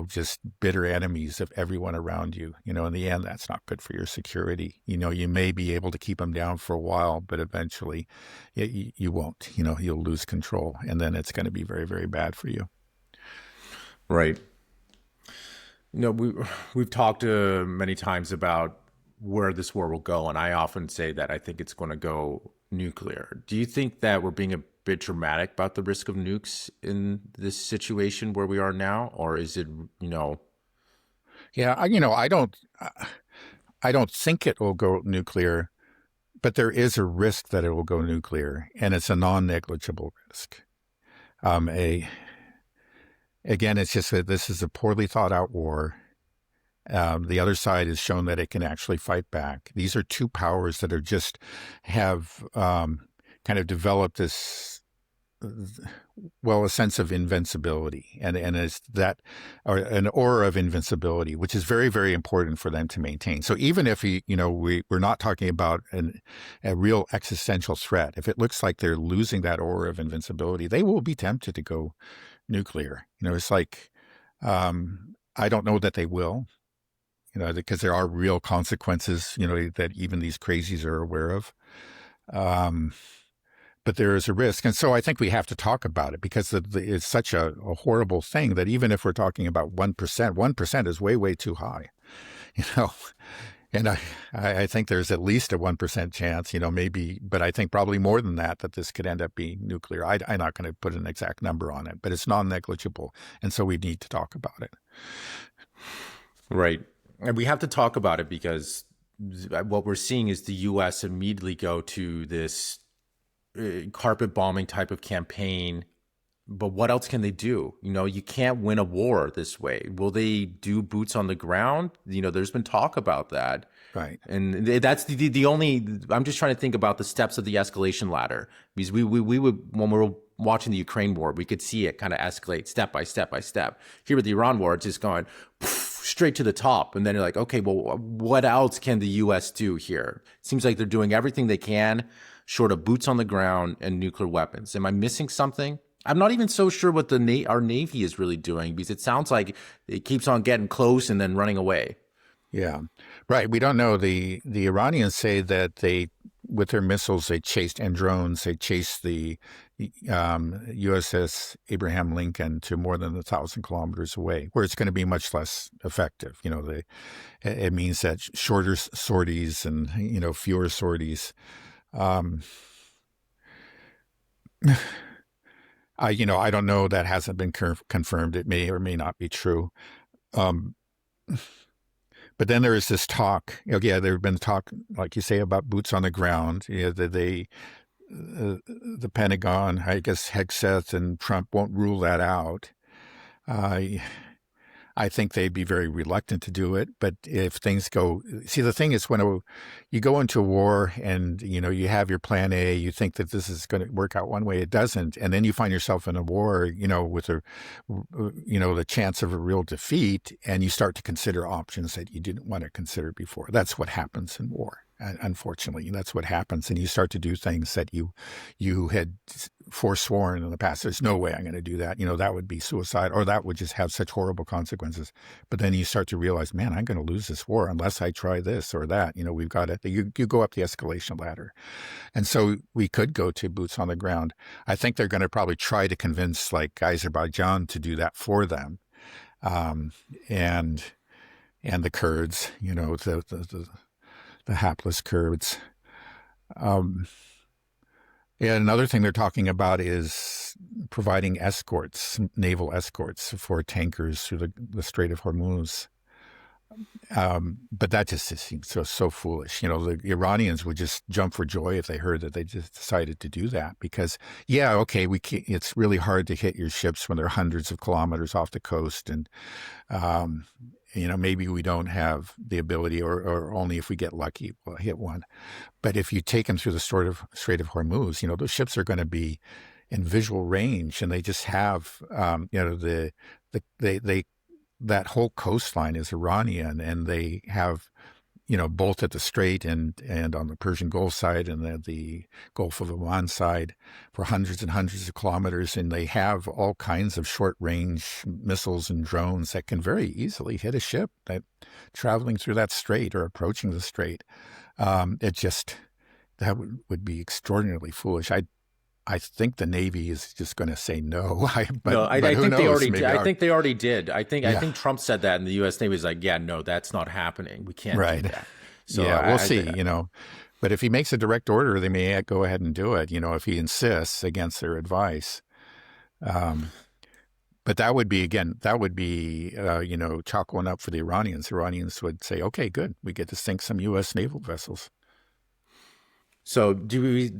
just bitter enemies of everyone around you. In the end, that's not good for your security. You may be able to keep them down for a while, but eventually you won't. You'll lose control, and then it's going to be very, very bad for you. Right. We've talked many times about where this war will go, and I often say that I think it's going to go nuclear. Do you think that we're being a bit dramatic about the risk of nukes in this situation where we are now, or is it, Yeah, I don't think it will go nuclear, but there is a risk that it will go nuclear, and it's a non-negligible risk. Again, it's just that this is a poorly thought out war. The other side has shown that it can actually fight back. These are two powers that have kind of developed this, a sense of invincibility, and it's that, or an aura of invincibility, which is very, very important for them to maintain. So even if we're not talking about a real existential threat, if it looks like they're losing that aura of invincibility, they will be tempted to go nuclear. It's like, I don't know that they will, because there are real consequences, that even these crazies are aware of. But there is a risk. And so I think we have to talk about it, because it's such a horrible thing that even if we're talking about 1%, 1% is way, way too high, And I think there's at least a 1% chance, maybe, but I think probably more than that this could end up being nuclear. I'm not going to put an exact number on it, but it's non-negligible. And so we need to talk about it. Right. And we have to talk about it because what we're seeing is the U.S. immediately go to this carpet bombing type of campaign. But what else can they do? You can't win a war this way. Will they do boots on the ground? There's been talk about that. Right. And that's the only, I'm just trying to think about the steps of the escalation ladder. Because we would, when we were watching the Ukraine war, we could see it kind of escalate step by step by step. Here with the Iran war, it's just going straight to the top. And then you're like, okay, well, what else can the U.S. do here? It seems like they're doing everything they can, short of boots on the ground and nuclear weapons. Am I missing something? I'm not even so sure what our Navy is really doing, because it sounds like it keeps on getting close and then running away. Yeah, right. We don't know. The Iranians say that with their missiles, and drones, they chased the USS Abraham Lincoln to more than 1,000 kilometers away, where it's going to be much less effective. It means that shorter sorties and, fewer sorties. I don't know. That hasn't been confirmed. It may or may not be true. But then there is this talk. There's been talk, like you say, about boots on the ground. The Pentagon, I guess Hegseth and Trump won't rule that out. I think they'd be very reluctant to do it. But if things go, see, the thing is, when you go into a war and, you have your plan A, you think that this is going to work out one way, it doesn't. And then you find yourself in a war, with the chance of a real defeat, and you start to consider options that you didn't want to consider before. That's what happens in war. Unfortunately, that's what happens, and you start to do things that you had forsworn in the past. There's no way I'm going to do that. That would be suicide, or that would just have such horrible consequences. But then you start to realize, man, I'm going to lose this war unless I try this or that. We've got to. You go up the escalation ladder, and so we could go to boots on the ground. I think they're going to probably try to convince like Azerbaijan to do that for them, and the Kurds, the hapless Kurds. And another thing they're talking about is providing escorts, naval escorts for tankers through the Strait of Hormuz. But that just seems so foolish. The Iranians would just jump for joy if they heard that they just decided to do that because, it's really hard to hit your ships when they're hundreds of kilometers off the coast. And, maybe we don't have the ability or only if we get lucky, we'll hit one. But if you take them through the Strait of Hormuz, those ships are going to be in visual range and they just have, that whole coastline is Iranian and they have, both at the Strait and on the Persian Gulf side and the Gulf of Oman side for hundreds and hundreds of kilometers. And they have all kinds of short range missiles and drones that can very easily hit a ship that traveling through that strait or approaching the strait. That would be extraordinarily foolish. I think the Navy is just going to say no. I think they already did. I think they already did. I think Trump said that, and the U.S. Navy is like, yeah, no, that's not happening. We can't do that. So we'll see. But if he makes a direct order, they may go ahead and do it. If he insists against their advice. But that would be chalk one up for the Iranians. The Iranians would say, okay, good, we get to sink some U.S. naval vessels. So do we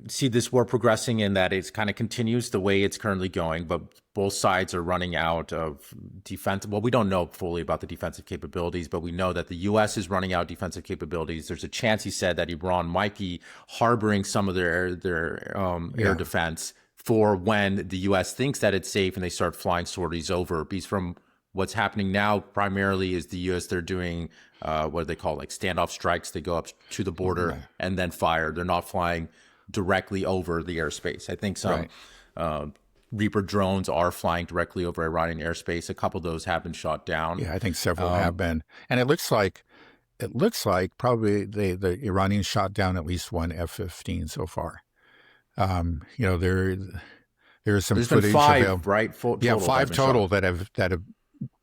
see this war progressing in that it kind of continues the way it's currently going, but both sides are running out of defense? Well, we don't know fully about the defensive capabilities, but we know that the U.S. is running out of defensive capabilities. There's a chance, he said, that Iran might be harboring some of their air defense for when the U.S. thinks that it's safe and they start flying sorties over. Because from what's happening now primarily is the U.S., they're doing what do they call like standoff strikes. They go up to the border and then fire. They're not flying directly over the airspace. I think some Reaper drones are flying directly over Iranian airspace. A couple of those have been shot down. Yeah, I think several have been. And it looks like probably the Iranians shot down at least one F-15 so far. There's some There's footage been five, available. Right? Five total that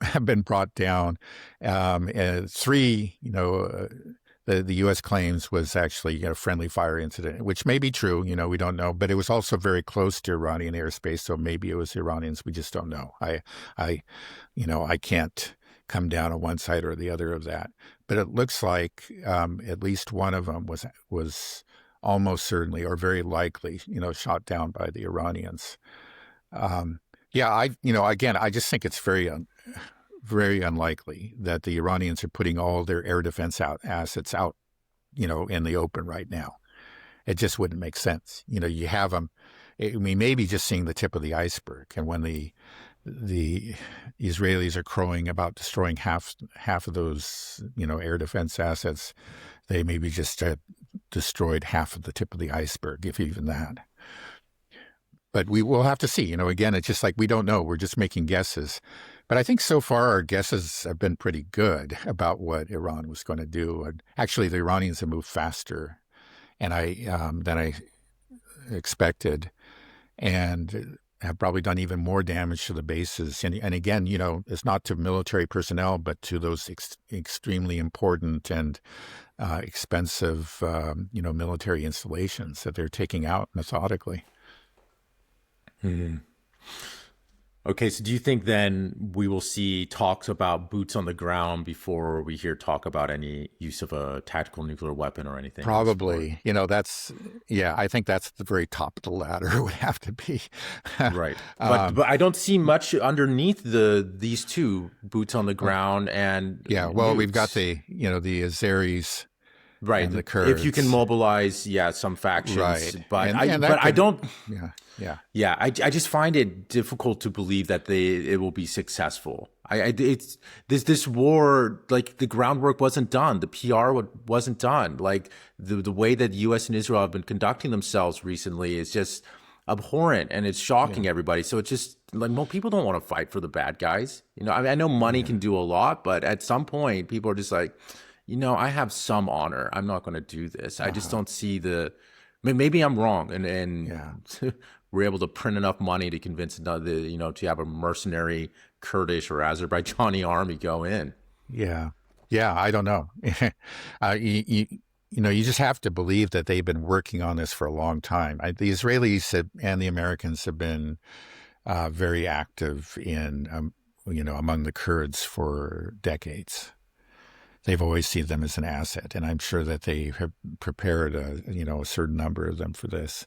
have been brought down. And three, the U.S. claims was actually a friendly fire incident, which may be true. We don't know, but it was also very close to Iranian airspace, so maybe it was Iranians. We just don't know. I can't come down on one side or the other of that, but it looks like at least one of them was almost certainly or very likely, shot down by the Iranians. Again, I just think it's very unlikely that the Iranians are putting all their air defense assets out, in the open right now. It just wouldn't make sense. You have them. We may be just seeing the tip of the iceberg, and when the Israelis are crowing about destroying half of those, air defense assets, they maybe just destroyed half of the tip of the iceberg, if even that. But we will have to see. Again, it's just like we don't know. We're just making guesses. But I think so far our guesses have been pretty good about what Iran was going to do. And actually, the Iranians have moved faster than I expected, and have probably done even more damage to the bases. And again, it's not to military personnel, but to those extremely important and expensive, military installations that they're taking out methodically. Mm-hmm. Okay, so do you think then we will see talks about boots on the ground before we hear talk about any use of a tactical nuclear weapon or anything? Probably. I think that's the very top of the ladder. It would have to be. Right. But I don't see much underneath these two, boots on the ground and nukes. We've got the Azeris Right. and the If you can Kurds. mobilize, yeah, some factions, Right. but And but that I could, don't. yeah, yeah. Yeah, I just find it difficult to believe that it will be successful. It's this war, like the groundwork wasn't done, the PR wasn't done. Like the way that U.S. and Israel have been conducting themselves recently is just abhorrent, and it's shocking Yeah. everybody. So it's just like more people don't want to fight for the bad guys. You know, I mean, I know money can do a lot, but at some point, people are just like, I have some honor. I'm not going to do this. I just don't see maybe I'm wrong, and Yeah. we're able to print enough money to convince to have a mercenary Kurdish or Azerbaijani army go in. Yeah. Yeah. I don't know. You just have to believe that they've been working on this for a long time. The Israelis and the Americans have been very active among the Kurds for decades. They've always seen them as an asset, and I'm sure that they have prepared a certain number of them for this.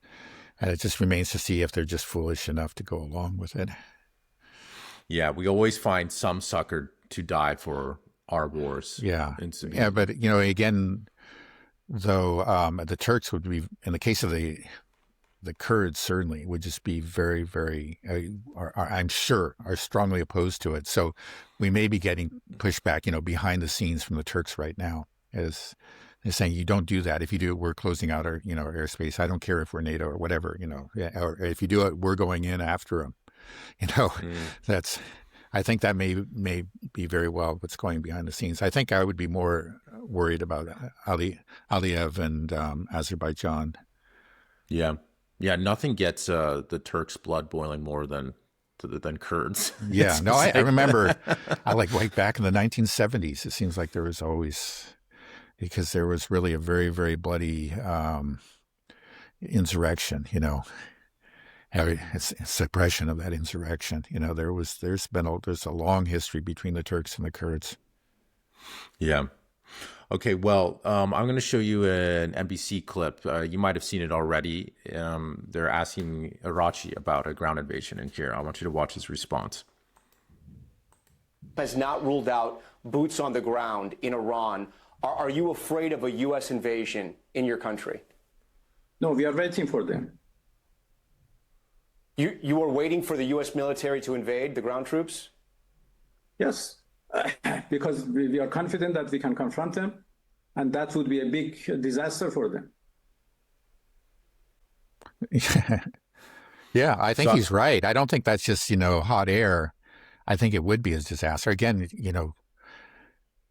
And it just remains to see if they're just foolish enough to go along with it. Yeah, we always find some sucker to die for our wars. Yeah. Yeah, but again, though, the Turks would be, in the case of the Kurds, certainly would just be very, very, I'm sure, are strongly opposed to it. So we may be getting pushback, behind the scenes from the Turks right now, as they're saying, you don't do that. If you do it, we're closing out our, our airspace. I don't care if we're NATO or whatever, or if you do it, we're going in after them. I think that may be very well what's going behind the scenes. I think I would be more worried about Aliyev and Azerbaijan. Yeah. Yeah, nothing gets the Turks' blood boiling more than Kurds. Yeah, no, I remember, like back in the 1970s, it seems like there was always, because there was really a very, very bloody insurrection, suppression of that insurrection. There's a long history between the Turks and the Kurds. Yeah. Okay, well, I'm going to show you an NBC clip. You might have seen it already. They're asking Iraqi about a ground invasion in here. I want you to watch his response. Has not ruled out boots on the ground in Iran. Are you afraid of a U.S. invasion in your country? No, we are waiting for them. You are waiting for the U.S. military to invade the ground troops? Yes. Because we are confident that we can confront them, and that would be a big disaster for them. Yeah, I think he's right. I don't think that's just, hot air. I think it would be a disaster. Again,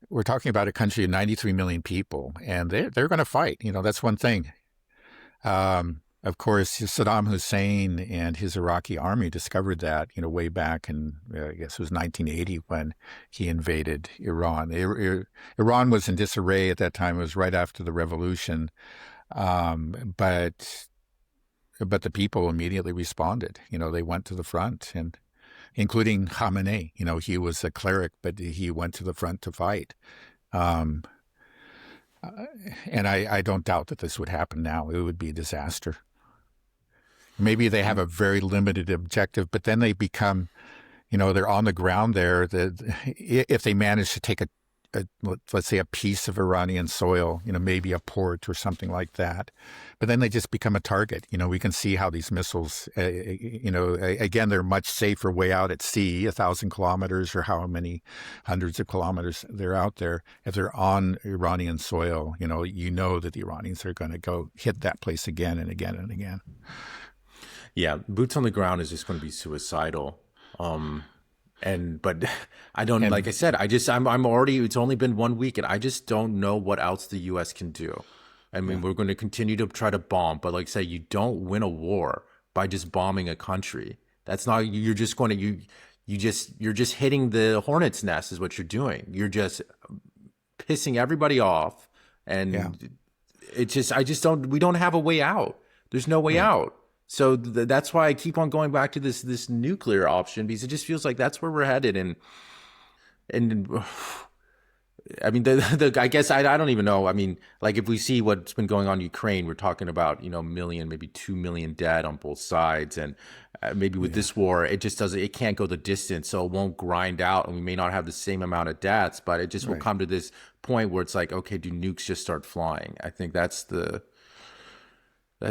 we're talking about a country of 93 million people, and they're going to fight. That's one thing. Of course, Saddam Hussein and his Iraqi army discovered that, way back in, I guess it was 1980 when he invaded Iran. Iran was in disarray at that time. It was right after the revolution. But the people immediately responded. They went to the front, and including Khamenei. He was a cleric, but he went to the front to fight. And I don't doubt that this would happen now. It would be a disaster. Maybe they have a very limited objective, but then they become, they're on the ground there. If they manage to take let's say a piece of Iranian soil, maybe a port or something like that, but then they just become a target. We can see how these missiles, again, they're much safer way out at sea, 1,000 kilometers or how many hundreds of kilometers they're out there. If they're on Iranian soil, that the Iranians are going to go hit that place again and again and again. Yeah, boots on the ground is just going to be suicidal. But I don't, like I said, I'm already, it's only been 1 week and I just don't know what else the U.S. can do. I mean, we're going to continue to try to bomb, but like I say, you don't win a war by just bombing a country. That's not, you're just going to, you're just hitting the hornet's nest is what you're doing. You're just pissing everybody off. And we don't have a way out. There's no way out. So that's why I keep on going back to this nuclear option, because it just feels like that's where we're headed. And I mean, I guess I don't even know. I mean, like if we see what's been going on in Ukraine, we're talking about, a million, maybe 2 million dead on both sides. And maybe with this war, it just doesn't, it can't go the distance. So it won't grind out, and we may not have the same amount of deaths, but it just will come to this point where it's like, okay, do nukes just start flying? I think that's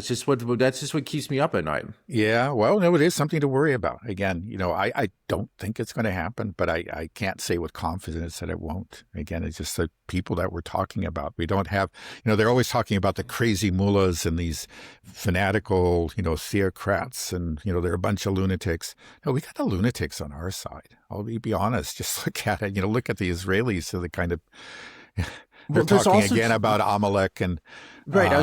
just what keeps me up at night. Yeah, well, no, it is something to worry about. Again, I don't think it's going to happen, but I can't say with confidence that it won't. Again, it's just the people that we're talking about. We don't have, they're always talking about the crazy mullahs and these fanatical, theocrats, and, they're a bunch of lunatics. No, we got the lunatics on our side. I'll be honest. Just look at it. Look at the Israelis. So the kind of... They're talking again about Amalek and right. I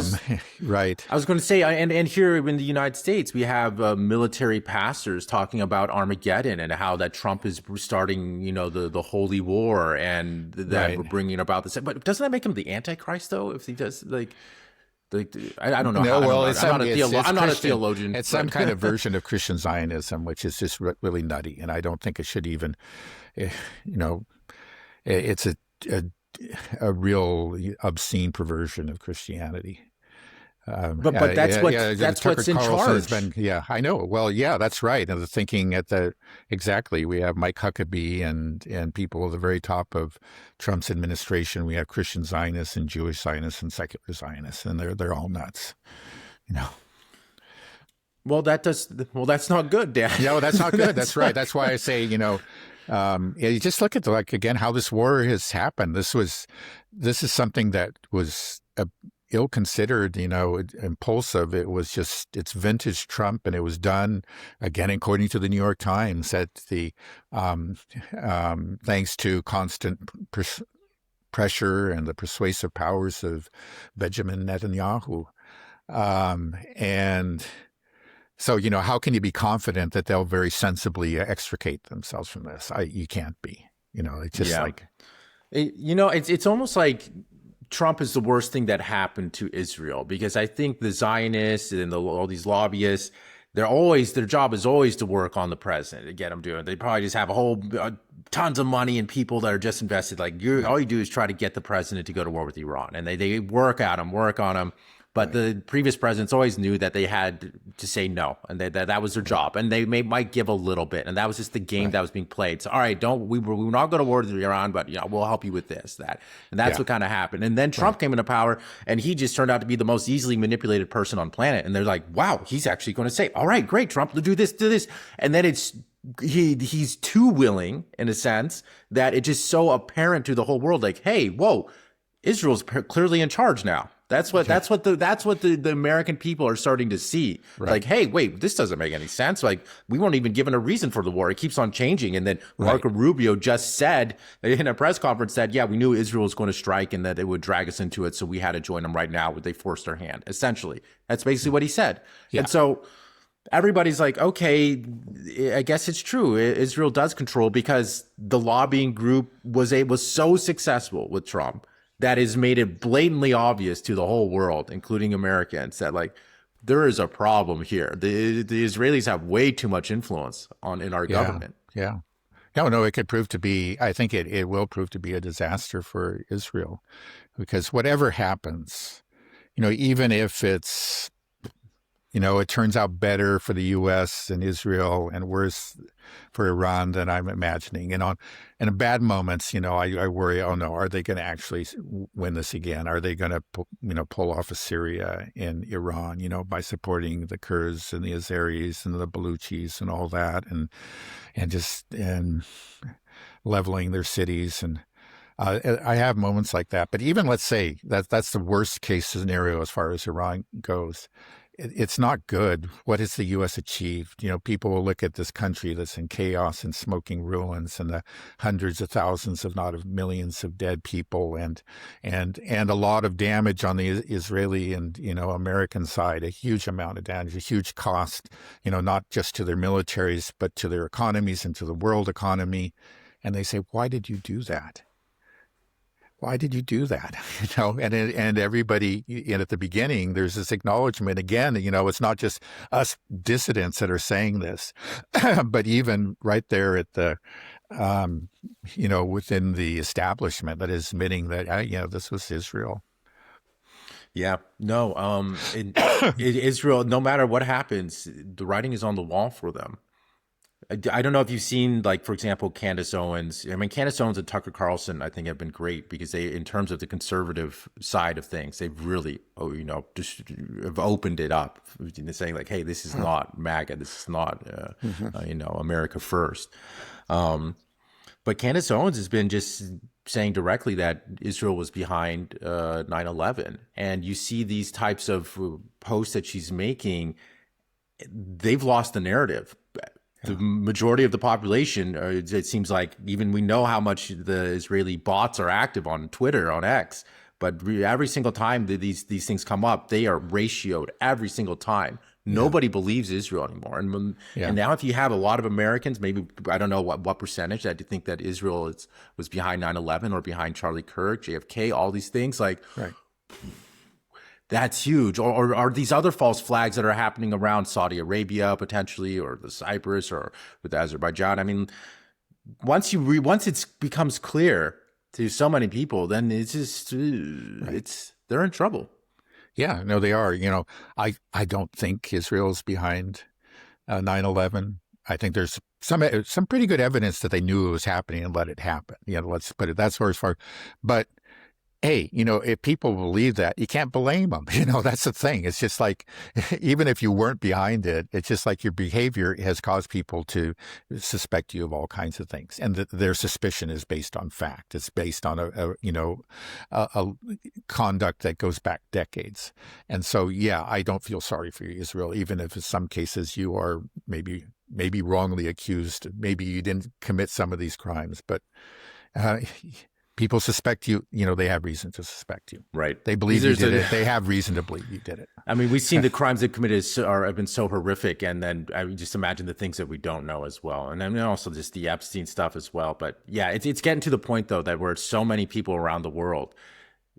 was going to say, and here in the United States, we have military pastors talking about Armageddon and how that Trump is starting, the holy war, and that we're bringing about this. But doesn't that make him the Antichrist, though? If he does, I don't know. No, I'm not a theologian. It's some kind of version of Christian Zionism, which is just really nutty, and I don't think it should even, it's a real obscene perversion of Christianity. But that's what's in charge. I know. Well, yeah, that's right. And the thinking exactly. We have Mike Huckabee and people at the very top of Trump's administration. We have Christian Zionists and Jewish Zionists and secular Zionists, and they're all nuts. Well, that's not good, Dan. Yeah, well, that's not good. That's right. That's why I say, you just look at again how this war has happened. This is something that was ill-considered, impulsive. It was it's vintage Trump, and it was done again according to the New York Times at the thanks to constant pressure and the persuasive powers of Benjamin Netanyahu, and. So, how can you be confident that they'll very sensibly extricate themselves from this? You can't be, it's just it's almost like Trump is the worst thing that happened to Israel, because I think the Zionists and all these lobbyists, their job is always to work on the president to get him doing. They probably just have tons of money and people that are just invested. All you do is try to get the president to go to war with Iran, and they work on him. But the previous presidents always knew that they had to say no, and that was their job. And they might give a little bit, and that was just the game that was being played. So, all right, we're not going to war with Iran, but we'll help you with this, that, and that's what kind of happened. And then Trump came into power, and he just turned out to be the most easily manipulated person on planet. And they're like, wow, he's actually going to say, all right, great, Trump, do this, and then he's too willing in a sense that it's just so apparent to the whole world, like, hey, whoa, Israel's clearly in charge now. That's what the American people are starting to see. Right. Like, hey, wait, this doesn't make any sense. Like, we weren't even given a reason for the war. It keeps on changing. And then Marco Rubio just said in a press conference that, yeah, we knew Israel was going to strike and that it would drag us into it, so we had to join them right now. They forced our hand. Essentially, that's basically what he said. Yeah. And so everybody's like, okay, I guess it's true. Israel does control, because the lobbying group was so successful with Trump that has made it blatantly obvious to the whole world, including Americans, that there is a problem here. The Israelis have way too much influence in our government. Yeah. No, it could prove to be, I think it will prove to be a disaster for Israel, because whatever happens, even if it's, it turns out better for the U.S. and Israel and worse for Iran than I'm imagining. And in bad moments, I worry, oh no, are they going to actually win this again? Are they going to, pull off Syria and Iran, by supporting the Kurds and the Azeris and the Baluchis and all that, and leveling their cities. And I have moments like that. But even let's say that's the worst case scenario as far as Iran goes. It's not good. What has the U.S. achieved? People will look at this country that's in chaos and smoking ruins, and the hundreds of thousands, if not of millions, of dead people, and a lot of damage on the Israeli and American side. A huge amount of damage, a huge cost. Not just to their militaries, but to their economies and to the world economy. And they say, why did you do that? Why did you do that? And everybody, at the beginning, there's this acknowledgement again. It's not just us dissidents that are saying this, but even right there at the within the establishment that is admitting that, this was Israel. Yeah, no, Israel, no matter what happens, the writing is on the wall for them. I don't know if you've seen, like, for example, Candace Owens. I mean, Candace Owens and Tucker Carlson, I think, have been great because they, in terms of the conservative side of things, they've really, just have opened it up, saying like, hey, this is not MAGA. This is not, America first. But Candace Owens has been just saying directly that Israel was behind 9/11. And you see these types of posts that she's making, they've lost the narrative. The majority of the population, it seems like, even we know how much the Israeli bots are active on Twitter, on X, but every single time that these things come up, they are ratioed every single time. Nobody believes Israel anymore. And now if you have a lot of Americans, maybe, I don't know what percentage, that think that Israel was behind 9/11 or behind Charlie Kirk, JFK, all these things, like, that's huge. Or are these other false flags that are happening around Saudi Arabia potentially, or the Cyprus, or with Azerbaijan? I mean, once it becomes clear to so many people, then it's just they're in trouble. Yeah, no, they are. I don't think Israel's behind 9/11. I think there's some pretty good evidence that they knew it was happening and let it happen. Let's put it that sort of far. But hey, if people believe that, you can't blame them. That's the thing. It's just like, even if you weren't behind it, it's just like your behavior has caused people to suspect you of all kinds of things. And their suspicion is based on fact. It's based on a conduct that goes back decades. And so, yeah, I don't feel sorry for you, Israel, even if in some cases you are maybe wrongly accused. Maybe you didn't commit some of these crimes, but people suspect you. They have reason to suspect you. Right. They believe you did it. They have reason to believe you did it. I mean, we've seen the crimes they've committed have been so horrific, and then I mean, just imagine the things that we don't know as well, and then also just the Epstein stuff as well. But yeah, it's getting to the point though that where so many people around the world,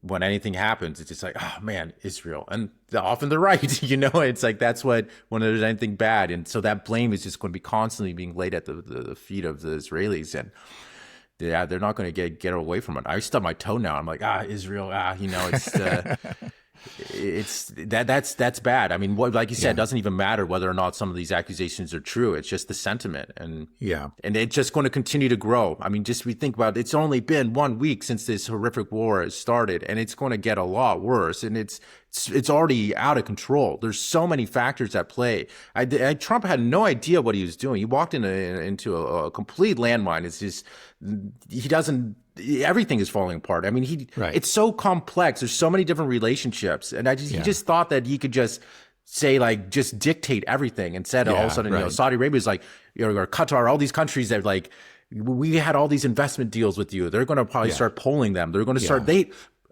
when anything happens, it's just like, oh man, Israel, and often they're right. It's like that's when there's anything bad, and so that blame is just going to be constantly being laid at the feet of the Israelis, and yeah, they're not going to get away from it. I stub my toe now. I'm like, Israel, that's bad. I mean, like you said, it doesn't even matter whether or not some of these accusations are true. It's just the sentiment, and it's just going to continue to grow. I mean, just we think about it, it's only been 1 week since this horrific war has started, and it's going to get a lot worse. And it's already out of control. There's so many factors at play. Trump had no idea what he was doing. He walked into a complete landmine. It's just everything is falling apart. I mean, it's so complex. There's so many different relationships. And he just thought that he could just say, like, just dictate everything, and said all of a sudden, Saudi Arabia is like, or Qatar, all these countries that like, we had all these investment deals with you. They're going to probably start polling them. They're going to start,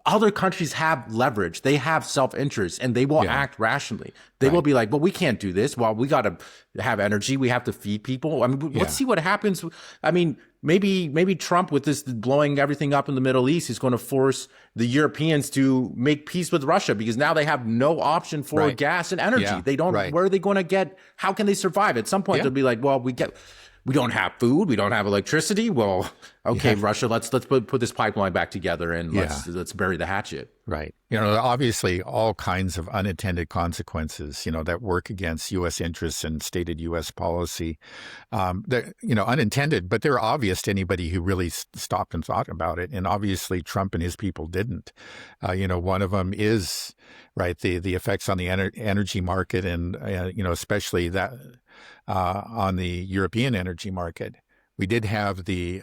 other countries have leverage. They have self-interest, and they will act rationally. They will be like, well, we can't do this. Well, we got to have energy. We have to feed people. I mean, let's see what happens. I mean, maybe Trump, with this blowing everything up in the Middle East, is going to force the Europeans to make peace with Russia, because now they have no option for gas and energy. They don't, where are they going to get, how can they survive? At some point, they'll be like, well, we don't have food. We don't have electricity. Well, okay, Russia, let's put this pipeline back together, and let's bury the hatchet. Right. Obviously all kinds of unintended consequences, that work against U.S. interests and stated U.S. policy, they're, unintended, but they're obvious to anybody who really stopped and thought about it. And obviously Trump and his people didn't. One of them is, the effects on the energy market, and, especially that on the European energy market. We did have the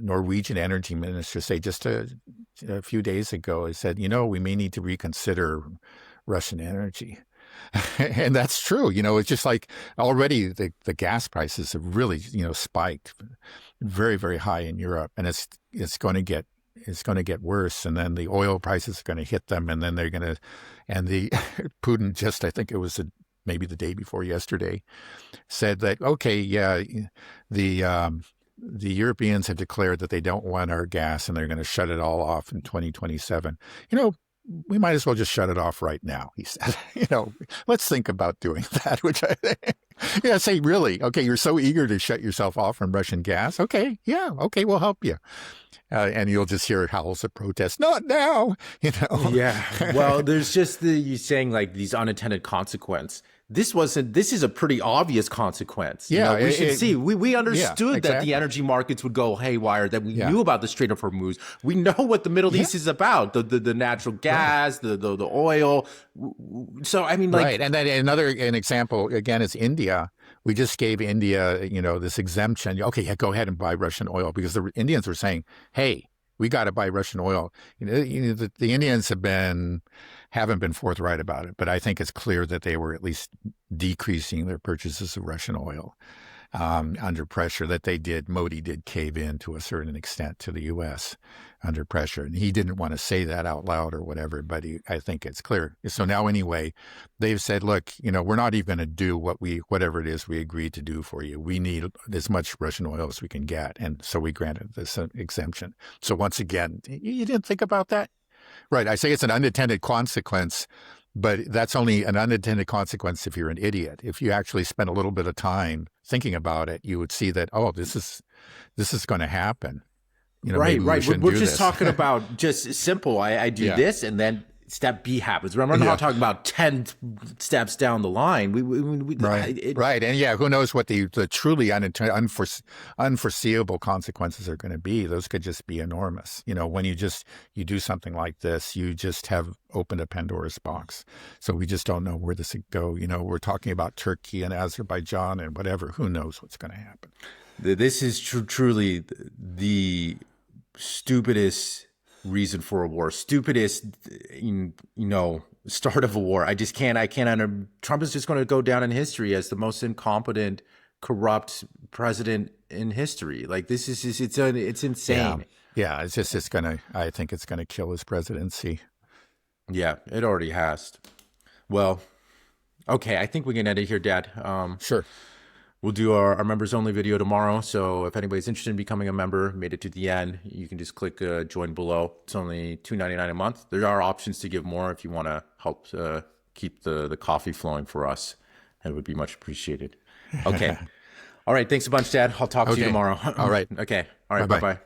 Norwegian energy minister say just a few days ago, he said, we may need to reconsider Russian energy. And that's true. It's just like already the gas prices have really, spiked very, very high in Europe. And it's going to get worse. And then the oil prices are going to hit them. And then they're going to, and the Putin just, I think it was maybe the day before yesterday, said that, okay, the Europeans have declared that they don't want our gas, and they're going to shut it all off in 2027. We might as well just shut it off right now, he said. Let's think about doing that, which I think, Yeah, say, really? Okay, you're so eager to shut yourself off from Russian gas? Okay, yeah, okay, we'll help you. And you'll just hear howls of protest. Not now, you know. Yeah. Well, there's just you saying like these unintended consequence. This is a pretty obvious consequence. Yeah, we should see. We understood that the energy markets would go haywire, that we knew about the Strait of Hormuz. We know what the Middle East is about, the natural gas, the oil. So, I mean, like. Right. And then an example, again, is India. We just gave India, this exemption. Okay, yeah, go ahead and buy Russian oil, because the Indians were saying, hey, we got to buy Russian oil. The Indians haven't been forthright about it, but I think it's clear that they were at least decreasing their purchases of Russian oil under pressure. That Modi did cave in to a certain extent to the U.S. under pressure, and he didn't want to say that out loud or whatever. But I think it's clear. So now, anyway, they've said, look, we're not even going to do whatever it is we agreed to do for you. We need as much Russian oil as we can get, and so we granted this exemption. So once again, you didn't think about that. Right. I say it's an unintended consequence, but that's only an unintended consequence if you're an idiot. If you actually spend a little bit of time thinking about it, you would see that, oh, this is going to happen. Right. We're just talking about just simple. I do this, and then step B happens. Remember, I'm not talking about 10 steps down the line. Right. And who knows what the truly unforeseeable consequences are going to be. Those could just be enormous. When you do something like this, you just have opened a Pandora's box. So we just don't know where this would go. We're talking about Turkey and Azerbaijan and whatever. Who knows what's going to happen? This is truly the stupidest reason for a war, stupidest, start of a war. I can't. Trump is just going to go down in history as the most incompetent, corrupt president in history. Like, this is just, it's insane. Yeah. I think it's going to kill his presidency. Yeah, it already has. Well, okay. I think we can end it here, Dad. Sure. We'll do our members only video tomorrow. So if anybody's interested in becoming a member, made it to the end, you can just click join below. It's only $2.99 a month. There are options to give more if you want to help keep the coffee flowing for us. It would be much appreciated. Okay. All right. Thanks a bunch, Dad. I'll talk to you tomorrow. All right. Okay. All right. Bye-bye. Bye-bye.